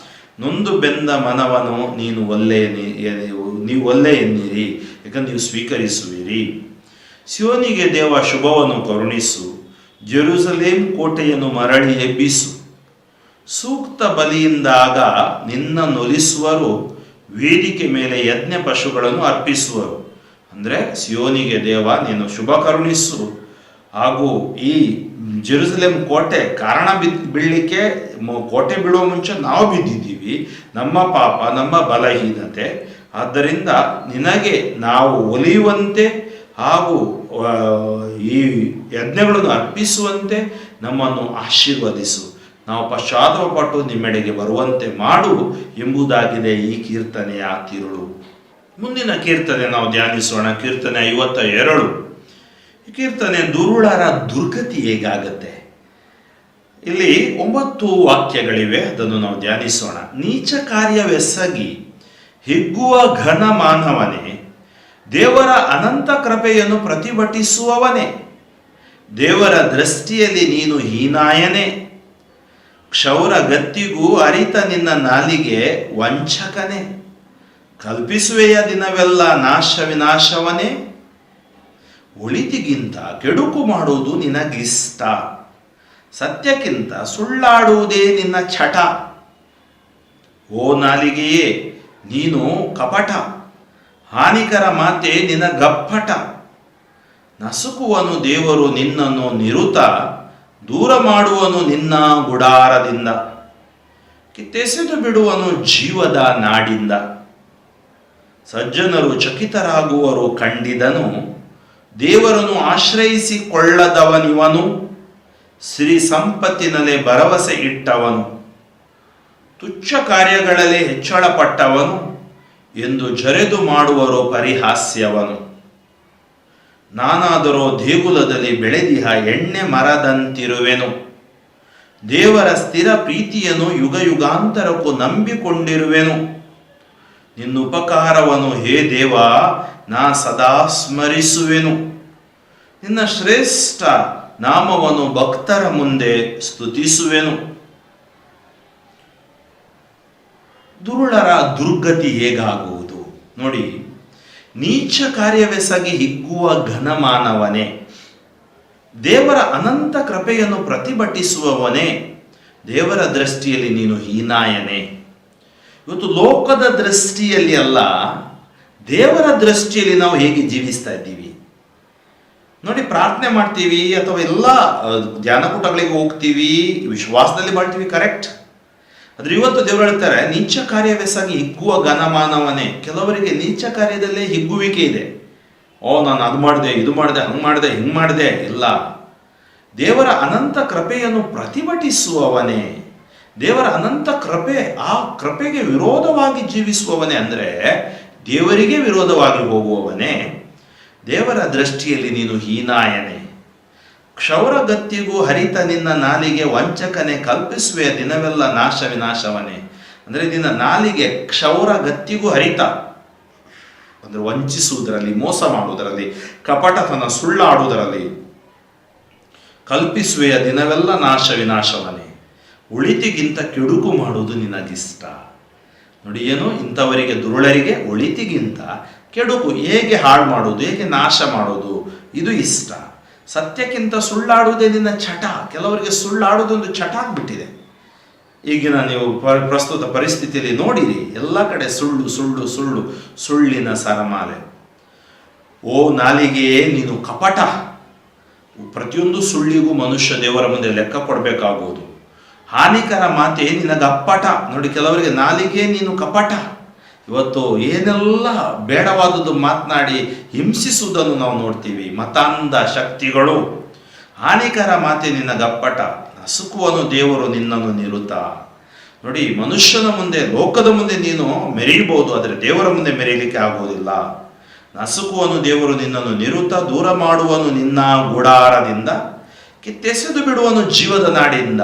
B: ನೊಂದು ಬೆಂದ ಮನವನು ನೀವು ಒಲ್ಲೆ ಎನ್ನಿರಿ, ಯಾಕಂದ್ರೆ ನೀವು ಸ್ವೀಕರಿಸುವಿರಿ. ಸಿಯೋನಿಗೆ ದೇವ ಶುಭವನ್ನು ಕರುಣಿಸು, ಜೆರುಸಲೇಮ್ ಕೋಟೆಯನ್ನು ಮರಳಿ ಎಬ್ಬಿಸು. ಸೂಕ್ತ ಬಲಿಯಿಂದಾಗ ನಿನ್ನ ನೊಲಿಸುವರು, ವೇದಿಕೆ ಮೇಲೆ ಯಜ್ಞ ಪಶುಗಳನ್ನು ಅರ್ಪಿಸುವರು. ಅಂದರೆ ಸಿಯೋನಿಗೆ ದೇವ ನೀನು ಶುಭ ಕರುಣಿಸು. ಹಾಗೂ ಈ ಜೆರುಸಲೇಮ್ ಕೋಟೆ ಕಾರಣ ಬೀಳಲಿಕ್ಕೆ, ಕೋಟೆ ಬೀಳುವ ಮುಂಚೆ ನಾವು ಬಿದ್ದಿದ್ದೀವಿ, ನಮ್ಮ ಪಾಪ, ನಮ್ಮ ಬಲಹೀನತೆ. ಆದ್ದರಿಂದ ನಿನಗೆ ನಾವು ಒಲಿಯುವಂತೆ ಹಾಗೂ ಈ ಯಜ್ಞಗಳನ್ನು ಅರ್ಪಿಸುವಂತೆ ನಮ್ಮನ್ನು ಆಶೀರ್ವದಿಸು. ನಾವು ಪಶ್ಚಾತ್ತಾಪಪಟ್ಟು ನಿಮ್ಮೆಡೆಗೆ ಬರುವಂತೆ ಮಾಡು ಎಂಬುದಾಗಿದೆ ಈ ಕೀರ್ತನೆಯ ತಿರುಳು. ಮುಂದಿನ ಕೀರ್ತನೆ ನಾವು ಧ್ಯಾನಿಸೋಣ. ಕೀರ್ತನೆ 52. ಈ ಕೀರ್ತನೆ ದುರುಳರ ದುರ್ಗತಿ ಹೇಗಾಗತ್ತೆ. ಇಲ್ಲಿ 9 ವಾಕ್ಯಗಳಿವೆ, ಅದನ್ನು ನಾವು ಧ್ಯಾನಿಸೋಣ. ನೀಚ ಕಾರ್ಯವೆಸಗಿ ಹಿಗ್ಗುವ ಘನ ಮಾನವನೇ, ದೇವರ ಅನಂತ ಕೃಪೆಯನ್ನು ಪ್ರತಿಭಟಿಸುವವನೇ, ದೇವರ ದೃಷ್ಟಿಯಲ್ಲಿ ನೀನು ಹೀನಾಯನೇ. ಕ್ಷೌರ ಗತ್ತಿಗೂ ಅರಿತ ನಿನ್ನ ನಾಲಿಗೆ ವಂಚಕನೇ, ಕಲ್ಪಿಸುವೆಯ ದಿನವೆಲ್ಲ ನಾಶ ವಿನಾಶವನೇ. ಒಳಿತಿಗಿಂತ ಕೆಡುಕು ಮಾಡುವುದು ನಿನಗಿಷ್ಟ, ಸತ್ಯಕ್ಕಿಂತ ಸುಳ್ಳಾಡುವುದೇ ನಿನ್ನ ಚಟ. ಓ ನಾಲಿಗೆಯೇ ನೀನು ಕಪಟ, ಹಾನಿಕರ ಮಾತೆ ನಿನ್ನ ಗಪ್ಪಟ. ನಸುಕುವನು ದೇವರು ನಿನ್ನನ್ನು ನಿರುತ, ದೂರ ಮಾಡುವನು ನಿನ್ನ ಗುಡಾರದಿಂದ. ಕಿತ್ತೆಸೆದು ಬಿಡುವನು ಜೀವದ ನಾಡಿಂದ. ಸಜ್ಜನರು ಚಕಿತರಾಗುವರು ಕಂಡಿದನು, ದೇವರನ್ನು ಆಶ್ರಯಿಸಿಕೊಳ್ಳದವನಿವನು. ಸಿರಿ ಸಂಪತ್ತಿನಲ್ಲೇ ಭರವಸೆ ಇಟ್ಟವನು, ತುಚ್ಛ ಕಾರ್ಯಗಳಲ್ಲೇ ಹೆಚ್ಚಳಪಟ್ಟವನು ಎಂದು ಜರೆದು ಮಾಡುವರು ಪರಿಹಾಸ್ಯವನು. ನಾನಾದರೋ ದೇಗುಲದಲ್ಲಿ ಬೆಳೆದಿಹ ಎಣ್ಣೆ ಮರದಂತಿರುವೆನು, ದೇವರ ಸ್ಥಿರ ಪ್ರೀತಿಯನ್ನು ಯುಗ ಯುಗಾಂತರಕ್ಕೂ ನಂಬಿಕೊಂಡಿರುವೆನು. ನಿನ್ನ ಉಪಕಾರವನ್ನು ಹೇ ದೇವ ನಾ ಸದಾ ಸ್ಮರಿಸುವೆನು, ನಿನ್ನ ಶ್ರೇಷ್ಠ ನಾಮವನ್ನು ಭಕ್ತರ ಮುಂದೆ ಸ್ತುತಿಸುವೆನು. ದುರುಳರ ದುರ್ಗತಿ ಹೇಗಾಗುವುದು ನೋಡಿ. ನೀಚ ಕಾರ್ಯವೆಸಗಿ ಹಿಗ್ಗುವ ಘನಮಾನವನೇ, ದೇವರ ಅನಂತ ಕೃಪೆಯನ್ನು ಪ್ರತಿಭಟಿಸುವವನೇ, ದೇವರ ದೃಷ್ಟಿಯಲ್ಲಿ ನೀನು ಹೀನಾಯನೇ. ಇವತ್ತು ಲೋಕದ ದೃಷ್ಟಿಯಲ್ಲಿ ಅಲ್ಲ, ದೇವರ ದೃಷ್ಟಿಯಲ್ಲಿ ನಾವು ಹೇಗೆ ಜೀವಿಸ್ತಾ ಇದ್ದೀವಿ ನೋಡಿ. ಪ್ರಾರ್ಥನೆ ಮಾಡ್ತೀವಿ ಅಥವಾ ಎಲ್ಲ ಧ್ಯಾನಕೂಟಗಳಿಗೆ ಹೋಗ್ತೀವಿ, ವಿಶ್ವಾಸದಲ್ಲಿ ಮಾಡ್ತೀವಿ, ಕರೆಕ್ಟ್. ಆದ್ರೆ ಇವತ್ತು ದೇವರು ಹೇಳ್ತಾರೆ ನೀಚ ಕಾರ್ಯವೆಸಗಿ ಹಿಗ್ಗುವ ಘನಮಾನವನೇ. ಕೆಲವರಿಗೆ ನೀಚ ಕಾರ್ಯದಲ್ಲೇ ಹಿಗ್ಗುವಿಕೆ ಇದೆ. ನಾನು ಅದು ಮಾಡಿದೆ, ಇದು ಮಾಡಿದೆ, ಹಂಗೆ ಮಾಡಿದೆ, ಹಿಂಗೆ ಮಾಡಿದೆ. ಇಲ್ಲ, ದೇವರ ಅನಂತ ಕೃಪೆಯನ್ನು ಪ್ರತಿಭಟಿಸುವವನೇ, ದೇವರ ಅನಂತ ಕೃಪೆ, ಆ ಕೃಪೆಗೆ ವಿರೋಧವಾಗಿ ಜೀವಿಸುವವನೇ, ಅಂದರೆ ದೇವರಿಗೆ ವಿರೋಧವಾಗಿ ಹೋಗುವವನೇ. ದೇವರ ದೃಷ್ಟಿಯಲ್ಲಿ ನೀನು ಹೀನಾಯನೇ. ಕ್ಷೌರಗತ್ತಿಗೂ ಹರಿತ ನಿನ್ನ ನಾಲಿಗೆ ವಂಚಕನೆ, ಕಲ್ಪಿಸುವೆ ದಿನವೆಲ್ಲ ನಾಶ ವಿನಾಶವನೇ. ಅಂದರೆ ನಿನ್ನ ನಾಲಿಗೆ ಕ್ಷೌರಗತ್ತಿಗೂ ಹರಿತ, ಅಂದರೆ ವಂಚಿಸುವುದರಲ್ಲಿ, ಮೋಸ ಮಾಡುವುದರಲ್ಲಿ, ಕಪಟತನ, ಸುಳ್ಳಾಡುವುದರಲ್ಲಿ. ಕಲ್ಪಿಸುವೆಯ ದಿನವೆಲ್ಲ ನಾಶ ವಿನಾಶವನೇ. ಒಳಿತಿಗಿಂತ ಕೆಡುಕು ಮಾಡುವುದು ನಿನಗಿಷ್ಟ. ನೋಡಿ ಏನು, ಇಂಥವರಿಗೆ ದುರುಳರಿಗೆ ಒಳಿತಿಗಿಂತ ಕೆಡುಕು ಹೇಗೆ ಹಾಳು ಮಾಡೋದು, ಹೇಗೆ ನಾಶ ಮಾಡೋದು, ಇದು ಇಷ್ಟ. ಸತ್ಯಕ್ಕಿಂತ ಸುಳ್ಳಾಡುವುದೇ ನಿನ್ನ ಚಟ. ಕೆಲವರಿಗೆ ಸುಳ್ಳಾಡುವುದೊಂದು ಚಟ ಆಗ್ಬಿಟ್ಟಿದೆ. ಈಗಿನ ನೀವು ಪ್ರಸ್ತುತ ಪರಿಸ್ಥಿತಿಯಲ್ಲಿ ನೋಡಿರಿ, ಎಲ್ಲ ಕಡೆ ಸುಳ್ಳು ಸುಳ್ಳು ಸುಳ್ಳು, ಸುಳ್ಳಿನ ಸರಮಾಲೆ. ಓ ನಾಲಿಗೆಯೇ ನೀನು ಕಪಟ. ಪ್ರತಿಯೊಂದು ಸುಳ್ಳಿಗೂ ಮನುಷ್ಯ ದೇವರ ಮುಂದೆ ಲೆಕ್ಕ ಕೊಡಬೇಕಾಗುವುದು. ಹಾನಿಕರ ಮಾತೇ ನಿನಗಪ್ಪಟ. ನೋಡಿ, ಕೆಲವರಿಗೆ ನಾಲಿಗೆ ನೀನು ಕಪಟ. ಇವತ್ತು ಏನೆಲ್ಲ ಬೇಡವಾದದ್ದು ಮಾತನಾಡಿ ಹಿಂಸಿಸುವುದನ್ನು ನಾವು ನೋಡ್ತೀವಿ. ಮತಾಂಧ ಶಕ್ತಿಗಳು. ಹಾನಿಕರ ಮಾತೆ ನಿನಗಪ್ಪಟ. ನಸುಕುವನು ದೇವರು ನಿನ್ನನ್ನು ನಿರುತ. ನೋಡಿ, ಮನುಷ್ಯನ ಮುಂದೆ, ಲೋಕದ ಮುಂದೆ ನೀನು ಮೆರೆಯಬಹುದು, ಆದರೆ ದೇವರ ಮುಂದೆ ಮೆರೆಯಲಿಕ್ಕೆ ಆಗುವುದಿಲ್ಲ. ನಸುಕುವನು ದೇವರು ನಿನ್ನನ್ನು ನಿರುತ. ದೂರ ಮಾಡುವನು ನಿನ್ನ ಗುಡಾರದಿಂದ, ಕಿತ್ತೆಸೆದು ಬಿಡುವನು ಜೀವದ ನಾಡಿಂದ.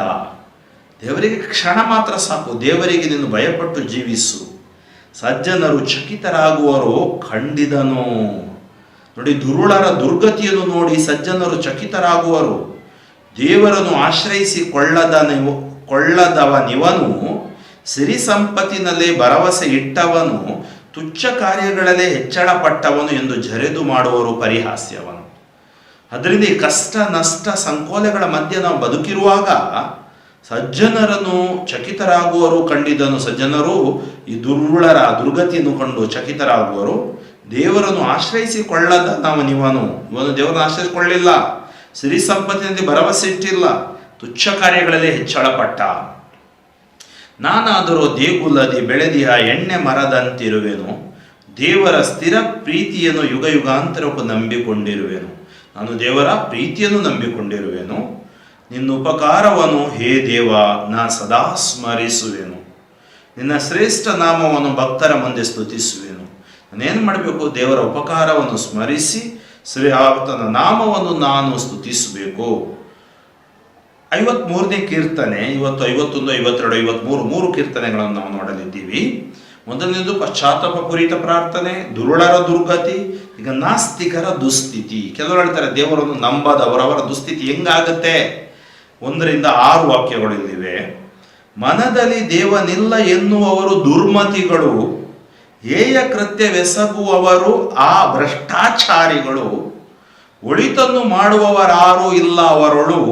B: ದೇವರಿಗೆ ಕ್ಷಣ ಮಾತ್ರ ಸಾಕು. ದೇವರಿಗೆ ನೀನು ಭಯಪಟ್ಟು ಜೀವಿಸು. ಸಜ್ಜನರು ಚಕಿತರಾಗುವರು ಕಂಡಿದನು. ನೋಡಿ, ದುರುಳರ ದುರ್ಗತಿಯನ್ನು ನೋಡಿ ಸಜ್ಜನರು ಚಕಿತರಾಗುವರು. ದೇವರನ್ನು ಆಶ್ರಯಿಸಿ ಕೊಳ್ಳದವನಿವನು, ಸಿರಿ ಸಂಪತ್ತಿನಲ್ಲಿ ಭರವಸೆ ಇಟ್ಟವನು, ತುಚ್ಛ ಕಾರ್ಯಗಳಲ್ಲೇ ಹೆಚ್ಚಳ ಪಟ್ಟವನು ಎಂದು ಜರೆದು ಮಾಡುವರು ಪರಿಹಾಸ್ಯವನು. ಅದರಿಂದ ಈ ಕಷ್ಟ ನಷ್ಟ ಸಂಕೋಲೆಗಳ ಮಧ್ಯೆ ನಾವು ಬದುಕಿರುವಾಗ ಸಜ್ಜನರನ್ನು ಚಕಿತರಾಗುವರು ಕಂಡಿದ್ದನು. ಸಜ್ಜನರು ಈ ದುರ್ಬಳರ ದುರ್ಗತಿಯನ್ನು ಕಂಡು ಚಕಿತರಾಗುವರು. ದೇವರನ್ನು ಆಶ್ರಯಿಸಿಕೊಳ್ಳದ ಇವನು ದೇವರನ್ನು ಆಶ್ರಯಿಸಿಕೊಳ್ಳಿಲ್ಲ. ಸಿರಿ ಸಂಪತ್ತಿನಲ್ಲಿ ಭರವಸೆ ಇಟ್ಟಿಲ್ಲ. ತುಚ್ಛ ಕಾರ್ಯಗಳಲ್ಲಿ ಹೆಚ್ಚಳ ಪಟ್ಟ. ನಾನಾದರೂ ದೇಗುಲದಿ ಬೆಳೆದಿಹ ಎಣ್ಣೆ ಮರದಂತಿರುವೆನು. ದೇವರ ಸ್ಥಿರ ಪ್ರೀತಿಯನ್ನು ಯುಗ ಯುಗಾಂತರಕ್ಕೂ ನಂಬಿಕೊಂಡಿರುವೆನು. ನಾನು ದೇವರ ಪ್ರೀತಿಯನ್ನು ನಂಬಿಕೊಂಡಿರುವೆನು. ನಿನ್ನ ಉಪಕಾರವನ್ನು ಹೇ ದೇವ ನಾ ಸದಾ ಸ್ಮರಿಸುವೆನು. ನಿನ್ನ ಶ್ರೇಷ್ಠ ನಾಮವನ್ನು ಭಕ್ತರ ಮುಂದೆ ಸ್ತುತಿಸುವೆನು. ನಾನೇನು ಮಾಡಬೇಕು? ದೇವರ ಉಪಕಾರವನ್ನು ಸ್ಮರಿಸಿ ಆತನ ನಾಮವನ್ನು ನಾನು ಸ್ತುತಿಸಬೇಕು. 53ನೇ ಕೀರ್ತನೆ. ಇವತ್ತು 51, 52, 53 3 ಕೀರ್ತನೆಗಳನ್ನು ನಾವು ನೋಡಲಿದ್ದೀವಿ. ಮೊದಲನೇದು ಪಶ್ಚಾತ್ತಾಪ ಪೂರಿತ ಪ್ರಾರ್ಥನೆ, ದುರುಳರ ದುರ್ಗತಿ, ಈಗ ನಾಸ್ತಿಕರ ದುಸ್ಥಿತಿ. ಕೆಲವರು ಹೇಳ್ತಾರೆ ದೇವರನ್ನು ನಂಬದವರವರ ದುಸ್ಥಿತಿ ಹೆಂಗಾಗತ್ತೆ? 1ರಿಂದ 6 ವಾಕ್ಯಗಳು ಇಲ್ಲಿವೆ. ಮನದಲ್ಲಿ ದೇವನಿಲ್ಲ ಎನ್ನುವವರು ದುರ್ಮತಿಗಳು, ಹೇಯ ಕೃತ್ಯವೆಸಗುವವರು ಆ ಭ್ರಷ್ಟಾಚಾರಿಗಳು, ಒಳಿತನ್ನು ಮಾಡುವವರಾರೂ ಇಲ್ಲ ಅವರೊಳು.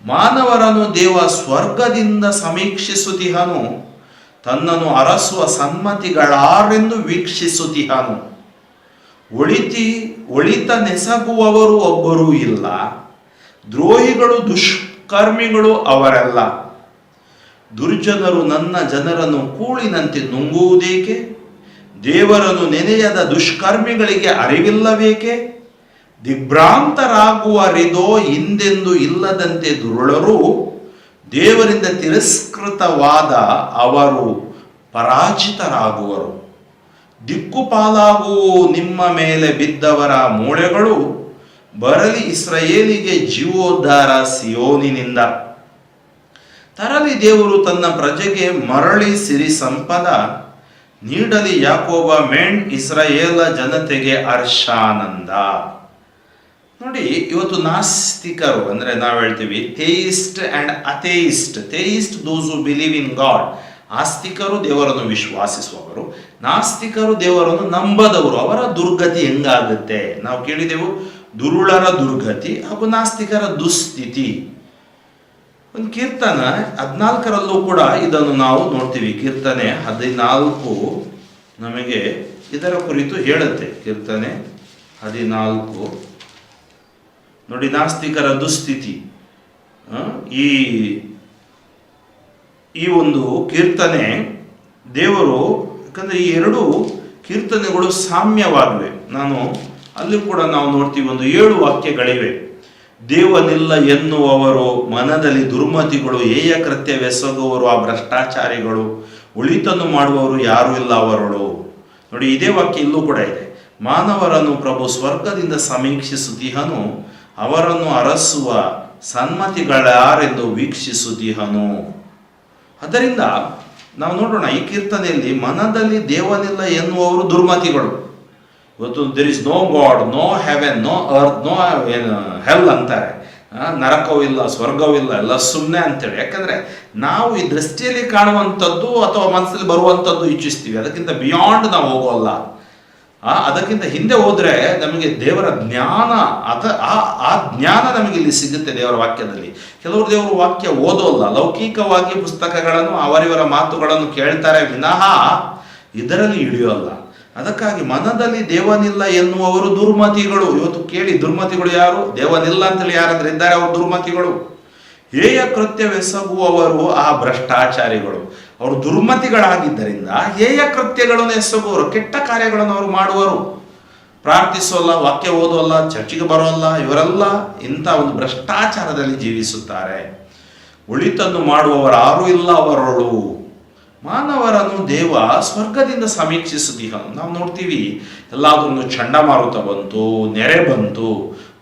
B: ಮಾನವರನ್ನು ದೇವ ಸ್ವರ್ಗದಿಂದ ಸಮೀಕ್ಷಿಸುತ್ತಿಹನು, ತನ್ನನ್ನು ಅರಸುವ ಸನ್ಮತಿಗಳಾರೆಂದು ವೀಕ್ಷಿಸುತ್ತಿಹನು. ಒಳಿತನೆಸಗುವವರು ಒಬ್ಬರೂ ಇಲ್ಲ, ದ್ರೋಹಿಗಳು ದುಷ್ಕರ್ಮಿಗಳು ಅವರೆಲ್ಲ. ದುರ್ಜನರು ನನ್ನ ಜನರನ್ನು ಕೂಳಿನಂತೆ ನುಂಗುವುದೇಕೆ? ದೇವರನ್ನು ನೆನೆಯದ ದುಷ್ಕರ್ಮಿಗಳಿಗೆ ಅರಿವಿಲ್ಲಬೇಕೆ? ದಿಗ್ಭ್ರಾಂತರಾಗುವರಿದೋ ಹಿಂದೆಂದು ಇಲ್ಲದಂತೆ ದುರುಳರು, ದೇವರಿಂದ ತಿರಸ್ಕೃತವಾದ ಅವರು ಪರಾಜಿತರಾಗುವರು. ದಿಕ್ಕುಪಾಲಾಗುವು ನಿಮ್ಮ ಮೇಲೆ ಬಿದ್ದವರ ಮೂಳೆಗಳು, ಬರಲಿ ಇಸ್ರಾಯೇಲಿಗೆ ಜೀವೋದ್ಧಾರ ಸಿಯೋನಿನಿಂದ. ತರಲಿ ದೇವರು ತನ್ನ ಪ್ರಜೆಗೆ ಮರಳಿ ಸಿರಿ ಸಂಪದ, ನೀಡಲಿ ಯಾಕೋಬ ಮೇಣ್ ಇಸ್ರಾಯೇಲ ಜನತೆಗೆ ಹರ್ಷಾನಂದ. ನೋಡಿ, ಇವತ್ತು ನಾಸ್ತಿಕರು ಅಂದ್ರೆ ನಾವು ಹೇಳ್ತೀವಿ theist and atheist. Theist those who believe in God. ಆಸ್ತಿಕರು ದೇವರನ್ನು ವಿಶ್ವಾಸಿಸುವವರು, ನಾಸ್ತಿಕರು ದೇವರನ್ನು ನಂಬದವರು. ಅವರ ದುರ್ಗತಿ ಹೆಂಗಾಗುತ್ತೆ? ನಾವು ಕೇಳಿದೆವು, ದುರುಳರ ದುರ್ಗತಿ ಹಾಗೂ ನಾಸ್ತಿಕರ ದುಸ್ಥಿತಿ. ಒಂದು ಕೀರ್ತನ 14ರಲ್ಲೂ ಕೂಡ ಇದನ್ನು ನಾವು ನೋಡ್ತೀವಿ. ಕೀರ್ತನೆ 14 ನಮಗೆ ಇದರ ಕುರಿತು ಹೇಳುತ್ತೆ. ಕೀರ್ತನೆ 14 ನೋಡಿ, ನಾಸ್ತಿಕರ ದುಸ್ಥಿತಿ. ಈ ಒಂದು ಕೀರ್ತನೆ ದೇವರು, ಯಾಕಂದ್ರೆ ಈ 2 ಕೀರ್ತನೆಗಳು ಸಾಮ್ಯವಾಗಿವೆ. ಅಲ್ಲಿ ಕೂಡ ನಾವು ನೋಡ್ತೀವಿ, ಒಂದು 7 ವಾಕ್ಯಗಳಿವೆ. ದೇವನಿಲ್ಲ ಎನ್ನುವವರು ಮನದಲ್ಲಿ ದುರ್ಮತಿಗಳು, ಹೇಯ ಕೃತ್ಯವೆಸಗುವರು ಆ ಭ್ರಷ್ಟಾಚಾರಿಗಳು, ಒಳಿತನ್ನು ಮಾಡುವವರು ಯಾರೂ ಇಲ್ಲ ಅವರಳು. ನೋಡಿ, ಇದೇ ವಾಕ್ಯ ಇಲ್ಲೂ ಕೂಡ ಇದೆ. ಮಾನವರನ್ನು ಪ್ರಭು ಸ್ವರ್ಗದಿಂದ ಸಮೀಕ್ಷಿಸುತ್ತಿಹನು, ಅವರನ್ನು ಅರಸುವ ಸನ್ಮತಿಗಳ್ಯಾರೆಂದು ವೀಕ್ಷಿಸುತ್ತಿಹನು. ಅದರಿಂದ ನಾವು ನೋಡೋಣ, ಈ ಕೀರ್ತನೆಯಲ್ಲಿ ಮನದಲ್ಲಿ ದೇವನಿಲ್ಲ ಎನ್ನುವವರು ದುರ್ಮತಿಗಳು. ಇವತ್ತು there is no God, no heaven, no earth, no hell ಅಂತಾರೆ. ನರಕವೂ ಇಲ್ಲ, ಸ್ವರ್ಗವೂ ಇಲ್ಲ, ಎಲ್ಲ ಸುಮ್ಮನೆ ಅಂತೇಳಿ. ಯಾಕಂದ್ರೆ ನಾವು ಈ ದೃಷ್ಟಿಯಲ್ಲಿ ಕಾಣುವಂಥದ್ದು ಅಥವಾ ಮನಸ್ಸಲ್ಲಿ ಬರುವಂಥದ್ದು ಇಚ್ಛಿಸ್ತೀವಿ. ಅದಕ್ಕಿಂತ ಬಿಯಾಂಡ್ ನಾವು ಹೋಗೋಲ್ಲ. ಅದಕ್ಕಿಂತ ಹಿಂದೆ ಹೋದ್ರೆ ನಮಗೆ ದೇವರ ಜ್ಞಾನ ಆ ಜ್ಞಾನ ನಮಗೆ ಇಲ್ಲಿ ಸಿಗುತ್ತೆ ದೇವರ ವಾಕ್ಯದಲ್ಲಿ. ಕೆಲವರು ದೇವರ ವಾಕ್ಯ ಓದೋಲ್ಲ, ಲೌಕಿಕವಾಗಿ ಪುಸ್ತಕಗಳನ್ನು ಅವರಿವರ ಮಾತುಗಳನ್ನು ಕೇಳ್ತಾರೆ ವಿನಃ ಇದರಲ್ಲಿ ಇಳಿಯೋಲ್ಲ. ಅದಕ್ಕಾಗಿ ಮನದಲ್ಲಿ ದೇವನಿಲ್ಲ ಎನ್ನುವವರು ದುರ್ಮತಿಗಳು. ಇವತ್ತು ಕೇಳಿ, ದುರ್ಮತಿಗಳು ಯಾರು? ದೇವನಿಲ್ಲ ಅಂತೇಳಿ ಯಾರಾದ್ರೂ ಇದ್ದಾರೆ, ಅವರು ದುರ್ಮತಿಗಳು. ಹೇಯ ಕೃತ್ಯವೆಸಗುವವರು ಆ ಭ್ರಷ್ಟಾಚಾರಿಗಳು. ಅವರು ದುರ್ಮತಿಗಳಾಗಿದ್ದರಿಂದ ಹೇಯ ಕೃತ್ಯಗಳನ್ನು ಎಸಗುವರು, ಕೆಟ್ಟ ಕಾರ್ಯಗಳನ್ನು ಅವರು ಮಾಡುವರು. ಪ್ರಾರ್ಥಿಸೋಲ್ಲ, ವಾಕ್ಯ ಓದೋಲ್ಲ, ಚರ್ಚಿಗೆ ಬರೋಲ್ಲ, ಇವರೆಲ್ಲ ಇಂಥ ಒಂದು ಭ್ರಷ್ಟಾಚಾರದಲ್ಲಿ ಜೀವಿಸುತ್ತಾರೆ. ಒಳಿತನ್ನು ಮಾಡುವವರು ಯಾರೂ ಇಲ್ಲ ಅವರೊಳು. ಮಾನವರನ್ನು ದೇವ ಸ್ವರ್ಗದಿಂದ ಸಮೀಕ್ಷಿಸುತ್ತೀಗ. ನಾವು ನೋಡ್ತೀವಿ, ಎಲ್ಲಾದ್ರೂ ಚಂಡಮಾರುತ ಬಂತು, ನೆರೆ ಬಂತು,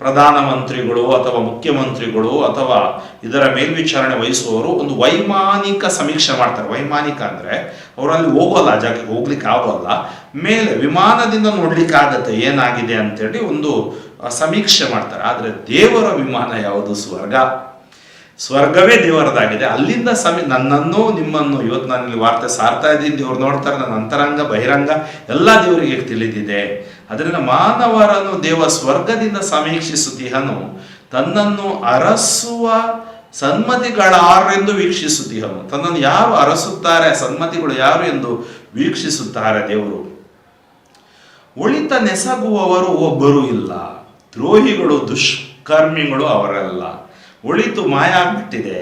B: ಪ್ರಧಾನಮಂತ್ರಿಗಳು ಅಥವಾ ಮುಖ್ಯಮಂತ್ರಿಗಳು ಅಥವಾ ಇದರ ಮೇಲ್ವಿಚಾರಣೆ ವಹಿಸುವವರು ಒಂದು ವೈಮಾನಿಕ ಸಮೀಕ್ಷೆ ಮಾಡ್ತಾರೆ. ವೈಮಾನಿಕ ಅಂದ್ರೆ ಅವರಲ್ಲಿ ಹೋಗೋಲ್ಲ, ಜಾಗಕ್ಕೆ ಹೋಗ್ಲಿಕ್ಕೆ ಆಗೋಲ್ಲ, ಮೇಲೆ ವಿಮಾನದಿಂದ ನೋಡ್ಲಿಕ್ಕೆ ಆಗತ್ತೆ ಏನಾಗಿದೆ ಅಂತೇಳಿ ಒಂದು ಸಮೀಕ್ಷೆ ಮಾಡ್ತಾರೆ. ಆದ್ರೆ ದೇವರ ವಿಮಾನ ಯಾವುದು? ಸ್ವರ್ಗ. ಸ್ವರ್ಗವೇ ದೇವರದಾಗಿದೆ. ಅಲ್ಲಿಂದ ನನ್ನನ್ನು ನಿಮ್ಮನ್ನು ಇವತ್ತು ನಾನು ಇಲ್ಲಿ ವಾರ್ತೆ ಸಾರ್ತಾ ಇದ್ದೀನಿ, ದೇವ್ರು ನೋಡ್ತಾರೆ, ನನ್ನ ಅಂತರಂಗ ಬಹಿರಂಗ ಎಲ್ಲ ದೇವರಿಗೆ ತಿಳಿದಿದೆ. ಅದರಿಂದ ಮಾನವರನ್ನು ದೇವ ಸ್ವರ್ಗದಿಂದ ಸಮೀಕ್ಷಿಸುತ್ತೀಹನು, ತನ್ನನ್ನು ಅರಸುವ ಸನ್ಮತಿಗಳಾರೆಂದು ವೀಕ್ಷಿಸುತ್ತೀಹನು. ತನ್ನನ್ನು ಯಾರು ಅರಸುತ್ತಾರೆ, ಸನ್ಮತಿಗಳು ಯಾರು ಎಂದು ವೀಕ್ಷಿಸುತ್ತಾರೆ ದೇವರು. ಒಳಿತ ನೆಸಗುವವರು ಒಬ್ಬರೂ ಇಲ್ಲ, ದ್ರೋಹಿಗಳು ದುಷ್ಕರ್ಮಿಗಳು ಅವರೆಲ್ಲ. ಒಳಿತು ಮಾಯ ಆಗ್ಬಿಟ್ಟಿದೆ.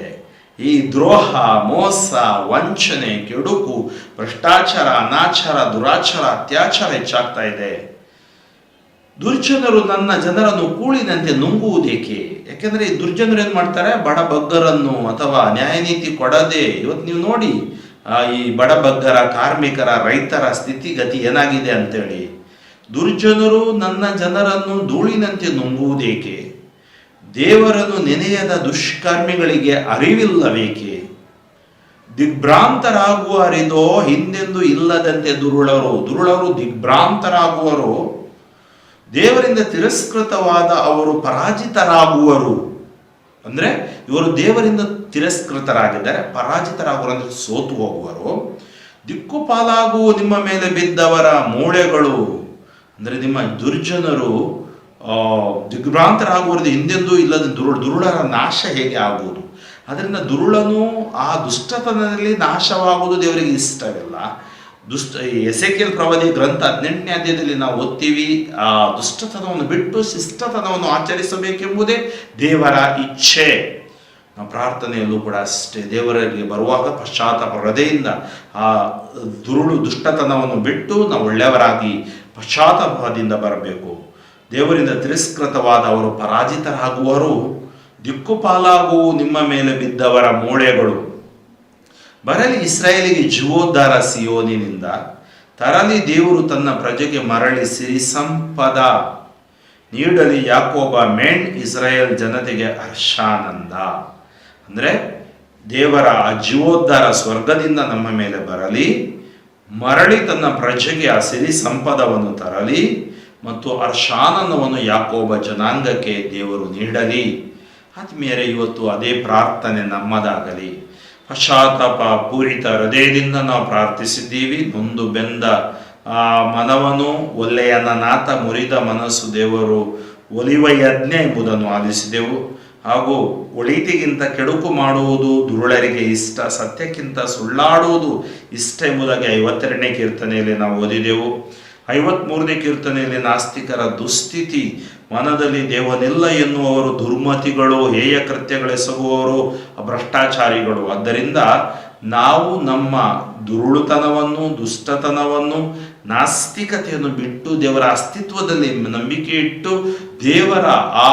B: ಈ ದ್ರೋಹ, ಮೋಸ, ವಂಚನೆ, ಕೆಡುಕು, ಭ್ರಷ್ಟಾಚಾರ, ಅನಾಚಾರ, ದುರಾಚಾರ, ಅತ್ಯಾಚಾರ ಹೆಚ್ಚಾಗ್ತಾ ಇದೆ. ದುರ್ಜನರು ನನ್ನ ಜನರನ್ನು ಕೂಳಿನಂತೆ ನುಂಗುವುದೇಕೆ? ಯಾಕೆಂದ್ರೆ ಈ ದುರ್ಜನರು ಏನ್ ಮಾಡ್ತಾರೆ, ಬಡಬಗ್ಗರನ್ನು ಅಥವಾ ನ್ಯಾಯ ನೀತಿ ಕೊಡದೆ, ಇವತ್ತು ನೀವು ನೋಡಿ ಈ ಬಡಬಗ್ಗರ, ಕಾರ್ಮಿಕರ, ರೈತರ ಸ್ಥಿತಿಗತಿ ಏನಾಗಿದೆ ಅಂತೇಳಿ. ದುರ್ಜನರು ನನ್ನ ಜನರನ್ನು ಧೂಳಿನಂತೆ ನುಂಗುವುದೇಕೆ? ದೇವರನ್ನು ನೆನೆಯದ ದುಷ್ಕರ್ಮಿಗಳಿಗೆ ಅರಿವಿಲ್ಲವೇಕೆ? ದಿಗ್ಭ್ರಾಂತರಾಗುವರಿದೋ ಹಿಂದೆಂದು ಇಲ್ಲದಂತೆ ದುರುಳರು ದಿಗ್ಭ್ರಾಂತರಾಗುವರು. ದೇವರಿಂದ ತಿರಸ್ಕೃತವಾದ ಅವರು ಪರಾಜಿತರಾಗುವರು. ಅಂದ್ರೆ ಇವರು ದೇವರಿಂದ ತಿರಸ್ಕೃತರಾಗಿದ್ದಾರೆ, ಪರಾಜಿತರಾಗುವರು ಅಂದ್ರೆ ಸೋತು ಹೋಗುವರು. ದಿಕ್ಕುಪಾಲಾಗುವ ನಿಮ್ಮ ಮೇಲೆ ಬಿದ್ದವರ ಮೂಳೆಗಳು, ಅಂದ್ರೆ ನಿಮ್ಮ ದುರ್ಜನರು ದಿಗ್ಭ್ರಾಂತರಾಗುವುದು ಹಿಂದೆಂದೂ ಇಲ್ಲದ ದುರುಳರ ನಾಶ ಹೇಗೆ ಆಗುವುದು? ಅದರಿಂದ ದುರುಳನು ಆ ದುಷ್ಟತನದಲ್ಲಿ ನಾಶವಾಗುವುದು ದೇವರಿಗೆ ಇಷ್ಟವಿಲ್ಲ. ಎಸೆಕಿಯೇಲ್ ಪ್ರವಾದಿ ಗ್ರಂಥ 18ನೇ ಅಧ್ಯಾಯದಲ್ಲಿ ನಾವು ಓದ್ತೀವಿ, ಆ ದುಷ್ಟತನವನ್ನು ಬಿಟ್ಟು ಶಿಷ್ಟತನವನ್ನು ಆಚರಿಸಬೇಕೆಂಬುದೇ ದೇವರ ಇಚ್ಛೆ. ನಾವು ಪ್ರಾರ್ಥನೆಯಲ್ಲೂ ಕೂಡ ಅಷ್ಟೇ, ದೇವರಿಗೆ ಬರುವಾಗ ಪಶ್ಚಾತ್ತಾಪ ಹೃದಯದಿಂದ ಆ ದುಷ್ಟತನವನ್ನು ಬಿಟ್ಟು ನಾವು ಒಳ್ಳೆಯವರಾಗಿ ಪಶ್ಚಾತ್ತಾಪದಿಂದ ಬರಬೇಕು. ದೇವರಿಂದ ತಿರಸ್ಕೃತವಾದ ಅವರು ಪರಾಜಿತರಾಗುವರು. ದಿಕ್ಕುಪಾಲಾಗುವ ನಿಮ್ಮ ಮೇಲೆ ಬಿದ್ದವರ ಮೂಳೆಗಳು. ಬರಲಿ ಇಸ್ರಾಯೇಲಿಗೆ ಜೀವೋದ್ಧಾರ ಸಿಯೋನಿನಿಂದ, ತರಲಿ ದೇವರು ತನ್ನ ಪ್ರಜೆಗೆ ಮರಳಿ ಸಿರಿ ಸಂಪದ, ನೀಡಲಿ ಯಾಕೋಬ ಮೇಣ್ ಇಸ್ರಾಯೇಲ್ ಜನತೆಗೆ ಹರ್ಷಾನಂದ. ಅಂದ್ರೆ ದೇವರ ಆ ಜೀವೋದ್ಧಾರ ಸ್ವರ್ಗದಿಂದ ನಮ್ಮ ಮೇಲೆ ಬರಲಿ, ಮರಳಿ ತನ್ನ ಪ್ರಜೆಗೆ ಆ ಸಿರಿ ಸಂಪದವನ್ನು ತರಲಿ ಮತ್ತು ಹರ್ಷಾನಂದವನ್ನು ಯಾಕೋಬ ಜನಾಂಗಕ್ಕೆ ದೇವರು ನೀಡಲಿ. ಆತ್ಮೀಯರೇ, ಇವತ್ತು ಅದೇ ಪ್ರಾರ್ಥನೆ ನಮ್ಮದಾಗಲಿ. ಪಶ್ಚಾತ್ತಾಪ ಪೂರಿತ ಹೃದಯದಿಂದ ನಾವು ಪ್ರಾರ್ಥಿಸಿದ್ದೀವಿ. ನೊಂದು ಬೆಂದ ಆ ಮನವನು ಒಳ್ಳೆಯನ ನಾಥ, ಮುರಿದ ಮನಸ್ಸು ದೇವರು ಒಲಿವ ಯಜ್ಞ ಎಂಬುದನ್ನು ಆಲಿಸಿದೆವು. ಹಾಗೂ ಒಳಿತಿಗಿಂತ ಕೆಡುಕು ಮಾಡುವುದು ದುರುಳರಿಗೆ ಇಷ್ಟ, ಸತ್ಯಕ್ಕಿಂತ ಸುಳ್ಳಾಡುವುದು ಇಷ್ಟ ಎಂಬುದಾಗಿ 52ನೇ ಕೀರ್ತನೆಯಲ್ಲಿ ನಾವು ಓದಿದೆವು. 53ನೇ ಕೀರ್ತನೆಯಲ್ಲಿ ನಾಸ್ತಿಕರ ದುಸ್ಥಿತಿ, ಮನದಲ್ಲಿ ದೇವನಿಲ್ಲ ಎನ್ನುವವರು ದುರ್ಮತಿಗಳು, ಹೇಯ ಕೃತ್ಯಗಳೆಸಗುವವರು, ಭ್ರಷ್ಟಾಚಾರಿಗಳು. ಆದ್ದರಿಂದ ನಾವು ನಮ್ಮ ದುರುಳುತನವನ್ನು, ದುಷ್ಟತನವನ್ನು, ನಾಸ್ತಿಕತೆಯನ್ನು ಬಿಟ್ಟು ದೇವರ ಅಸ್ತಿತ್ವದಲ್ಲಿ ನಂಬಿಕೆ ಇಟ್ಟು ದೇವರ ಆ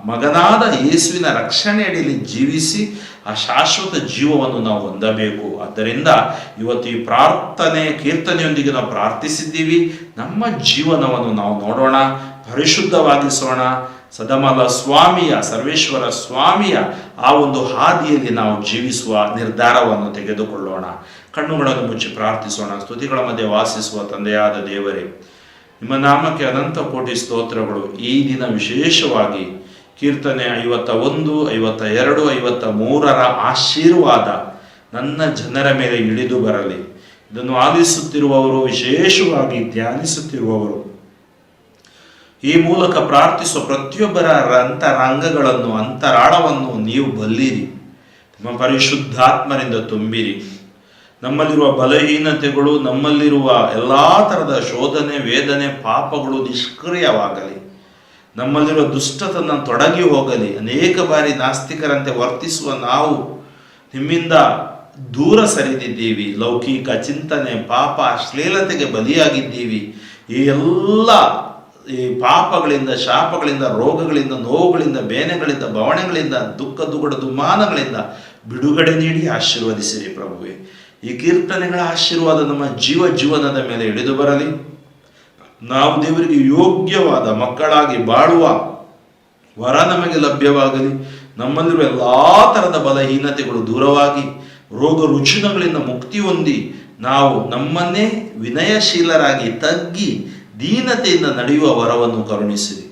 B: ಮಗನಾದ ಯೇಸುವಿನ ರಕ್ಷಣೆ ಅಡಿಯಲ್ಲಿ ಜೀವಿಸಿ ಆ ಶಾಶ್ವತ ಜೀವವನ್ನು ನಾವು ಹೊಂದಬೇಕು. ಆದ್ದರಿಂದ ಇವತ್ತು ಈ ಪ್ರಾರ್ಥನೆ ಕೀರ್ತನೆಯೊಂದಿಗೆ ನಾವು ಪ್ರಾರ್ಥಿಸಿದ್ದೀವಿ. ನಮ್ಮ ಜೀವನವನ್ನು ನಾವು ನೋಡೋಣ, ಪರಿಶುದ್ಧವಾಗಿಸೋಣ. ಸದಮಲ ಸ್ವಾಮಿಯ, ಸರ್ವೇಶ್ವರ ಸ್ವಾಮಿಯ ಆ ಒಂದು ಹಾದಿಯಲ್ಲಿ ನಾವು ಜೀವಿಸುವ ನಿರ್ಧಾರವನ್ನು ತೆಗೆದುಕೊಳ್ಳೋಣ. ಕಣ್ಣುಗಳನ್ನು ಮುಚ್ಚಿ ಪ್ರಾರ್ಥಿಸೋಣ. ಸ್ತುತಿಗಳ ಮಧ್ಯೆ ವಾಸಿಸುವ ತಂದೆಯಾದ ದೇವರೇ, ನಿಮ್ಮ ನಾಮಕ್ಕೆ ಅನಂತ ಕೋಟಿ ಸ್ತೋತ್ರಗಳು. ಈ ದಿನ ವಿಶೇಷವಾಗಿ ಕೀರ್ತನೆ 51, 52, 53ರ ಆಶೀರ್ವಾದ ನನ್ನ ಜನರ ಮೇಲೆ ಇಳಿದು ಬರಲಿ. ಇದನ್ನು ಆಲಿಸುತ್ತಿರುವವರು, ವಿಶೇಷವಾಗಿ ಧ್ಯಾನಿಸುತ್ತಿರುವವರು ಈ ಮೂಲಕ ಪ್ರಾರ್ಥಿಸುವ ಪ್ರತಿಯೊಬ್ಬರ ಅಂತರಂಗಗಳನ್ನು ಅಂತರಾಳವನ್ನು ನೀವು ಬಲ್ಲಿರಿ. ನಿಮ್ಮ ಪರಿಶುದ್ಧಾತ್ಮರಿಂದ ತುಂಬಿರಿ. ನಮ್ಮಲ್ಲಿರುವ ಬಲಹೀನತೆಗಳು, ನಮ್ಮಲ್ಲಿರುವ ಎಲ್ಲ ಥರದ ಶೋಧನೆ, ವೇದನೆ, ಪಾಪಗಳು ನಿಷ್ಕ್ರಿಯವಾಗಲಿ. ನಮ್ಮಲ್ಲಿರುವ ದುಷ್ಟತನ ತೊಡಗಿ ಹೋಗಲಿ. ಅನೇಕ ಬಾರಿ ನಾಸ್ತಿಕರಂತೆ ವರ್ತಿಸುವ ನಾವು ನಿಮ್ಮಿಂದ ದೂರ ಸರಿದಿದ್ದೀವಿ. ಲೌಕಿಕ ಚಿಂತನೆ, ಪಾಪ, ಅಶ್ಲೀಲತೆಗೆ ಬಲಿಯಾಗಿದ್ದೀವಿ. ಈ ಎಲ್ಲ ಪಾಪಗಳಿಂದ, ಶಾಪಗಳಿಂದ, ರೋಗಗಳಿಂದ, ನೋವುಗಳಿಂದ, ಬೇನೆಗಳಿಂದ, ಬವಣೆಗಳಿಂದ, ದುಃಖ ದುಗುಡ ದುಮ್ಮಾನಗಳಿಂದ ಬಿಡುಗಡೆ ನೀಡಿ ಆಶೀರ್ವದಿಸಿರಿ ಪ್ರಭುವೆ. ಈ ಕೀರ್ತನೆಗಳ ಆಶೀರ್ವಾದ ನಮ್ಮ ಜೀವನದ ಮೇಲೆ ಇಳಿದು ಬರಲಿ. ನಾವು ದೇವರಿಗೆ ಯೋಗ್ಯವಾದ ಮಕ್ಕಳಾಗಿ ಬಾಳುವ ವರ ನಮಗೆ ಲಭ್ಯವಾಗಲಿ. ನಮ್ಮಲ್ಲಿರುವ ಎಲ್ಲ ಥರದ ಬಲಹೀನತೆಗಳು ದೂರವಾಗಿ ರೋಗ ರುಜಿನಗಳಿಂದ ಮುಕ್ತಿ ಹೊಂದಿ ನಾವು ನಮ್ಮನ್ನೇ ವಿನಯಶೀಲರಾಗಿ ತಗ್ಗಿ ದೀನತೆಯಿಂದ ನಡೆಯುವ ವರವನ್ನು ಕರುಣಿಸಿರಿ.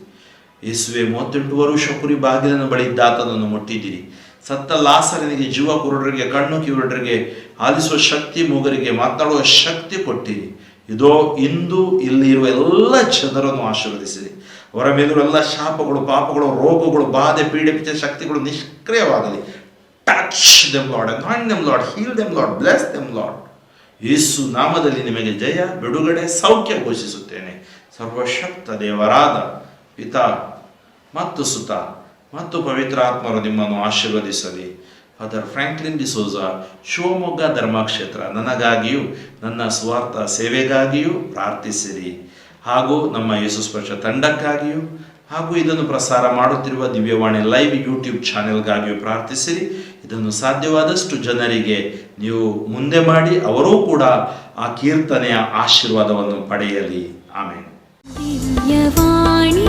B: ಯೇಸುವೆ, 38 ವರುಷ ಕುರಿ ಬಾಗಿಲಿನ ಬಳಿ ಇದ್ದಾತನನ್ನು ಮುಟ್ಟಿದ್ದೀರಿ. ಸತ್ತ ಲಾಸರನಿಗೆ, ಜೀವ ಕುರುಡರಿಗೆ, ಕಣ್ಣು ಕಿವುಡರಿಗೆ ಆಲಿಸುವ ಶಕ್ತಿ, ಮೂಗರಿಗೆ ಮಾತನಾಡುವ ಶಕ್ತಿ ಕೊಟ್ಟಿರಿ. ಇದೋ ಇಂದು ಇಲ್ಲಿ ಇರುವ ಎಲ್ಲ ಜನರನ್ನು ಆಶೀರ್ವದಿಸಿರಿ. ಅವರ ಮೇಲಿರುವ ಎಲ್ಲ ಶಾಪಗಳು, ಪಾಪಗಳು, ರೋಗಗಳು, ಬಾಧೆ, ಪೀಡೆ, ಪಿಚ ಶಕ್ತಿಗಳು ನಿಷ್ಕ್ರಿಯವಾಗಲಿ. Touch them Lord, anoint them Lord, heal them Lord, bless them Lord. Yesu ನಾಮದಲ್ಲಿ ನಿಮಗೆ ಜಯ, ಬಿಡುಗಡೆ, ಸೌಖ್ಯ ಘೋಷಿಸುತ್ತೇನೆ. ಸರ್ವಶಕ್ತ ದೇವರಾದ ಪಿತಾ ಮತ್ತು ಸುತ ಮತ್ತು ಪವಿತ್ರಾತ್ಮರು ನಿಮ್ಮನ್ನು ಆಶೀರ್ವದಿಸಲಿ. ಫಾದರ್ ಫ್ರಾಂಕ್ಲಿನ್ ಡಿಸೋಜಾ, ಶಿವಮೊಗ್ಗ ಧರ್ಮಕ್ಷೇತ್ರ, ನನಗಾಗಿಯೂ ನನ್ನ ಸ್ವಾರ್ಥ ಸೇವೆಗಾಗಿಯೂ ಪ್ರಾರ್ಥಿಸಿರಿ. ಹಾಗೂ ನಮ್ಮ ಯೇಸು ಸ್ಪರ್ಶ ತಂಡಕ್ಕಾಗಿಯೂ ಹಾಗೂ ಇದನ್ನು ಪ್ರಸಾರ ಮಾಡುತ್ತಿರುವ ದಿವ್ಯವಾಣಿ ಲೈವ್ ಯೂಟ್ಯೂಬ್ ಚಾನೆಲ್ಗಾಗಿಯೂ ಪ್ರಾರ್ಥಿಸಿರಿ. ಇದನ್ನು ಸಾಧ್ಯವಾದಷ್ಟು ಜನರಿಗೆ ನೀವು ಮುಂದೆ ಮಾಡಿ ಅವರೂ ಕೂಡ ಆ ಕೀರ್ತನೆಯ ಆಶೀರ್ವಾದವನ್ನು ಪಡೆಯಲಿ. ಆಮೇಲೆ
A: ದಿವ್ಯವಾಣಿ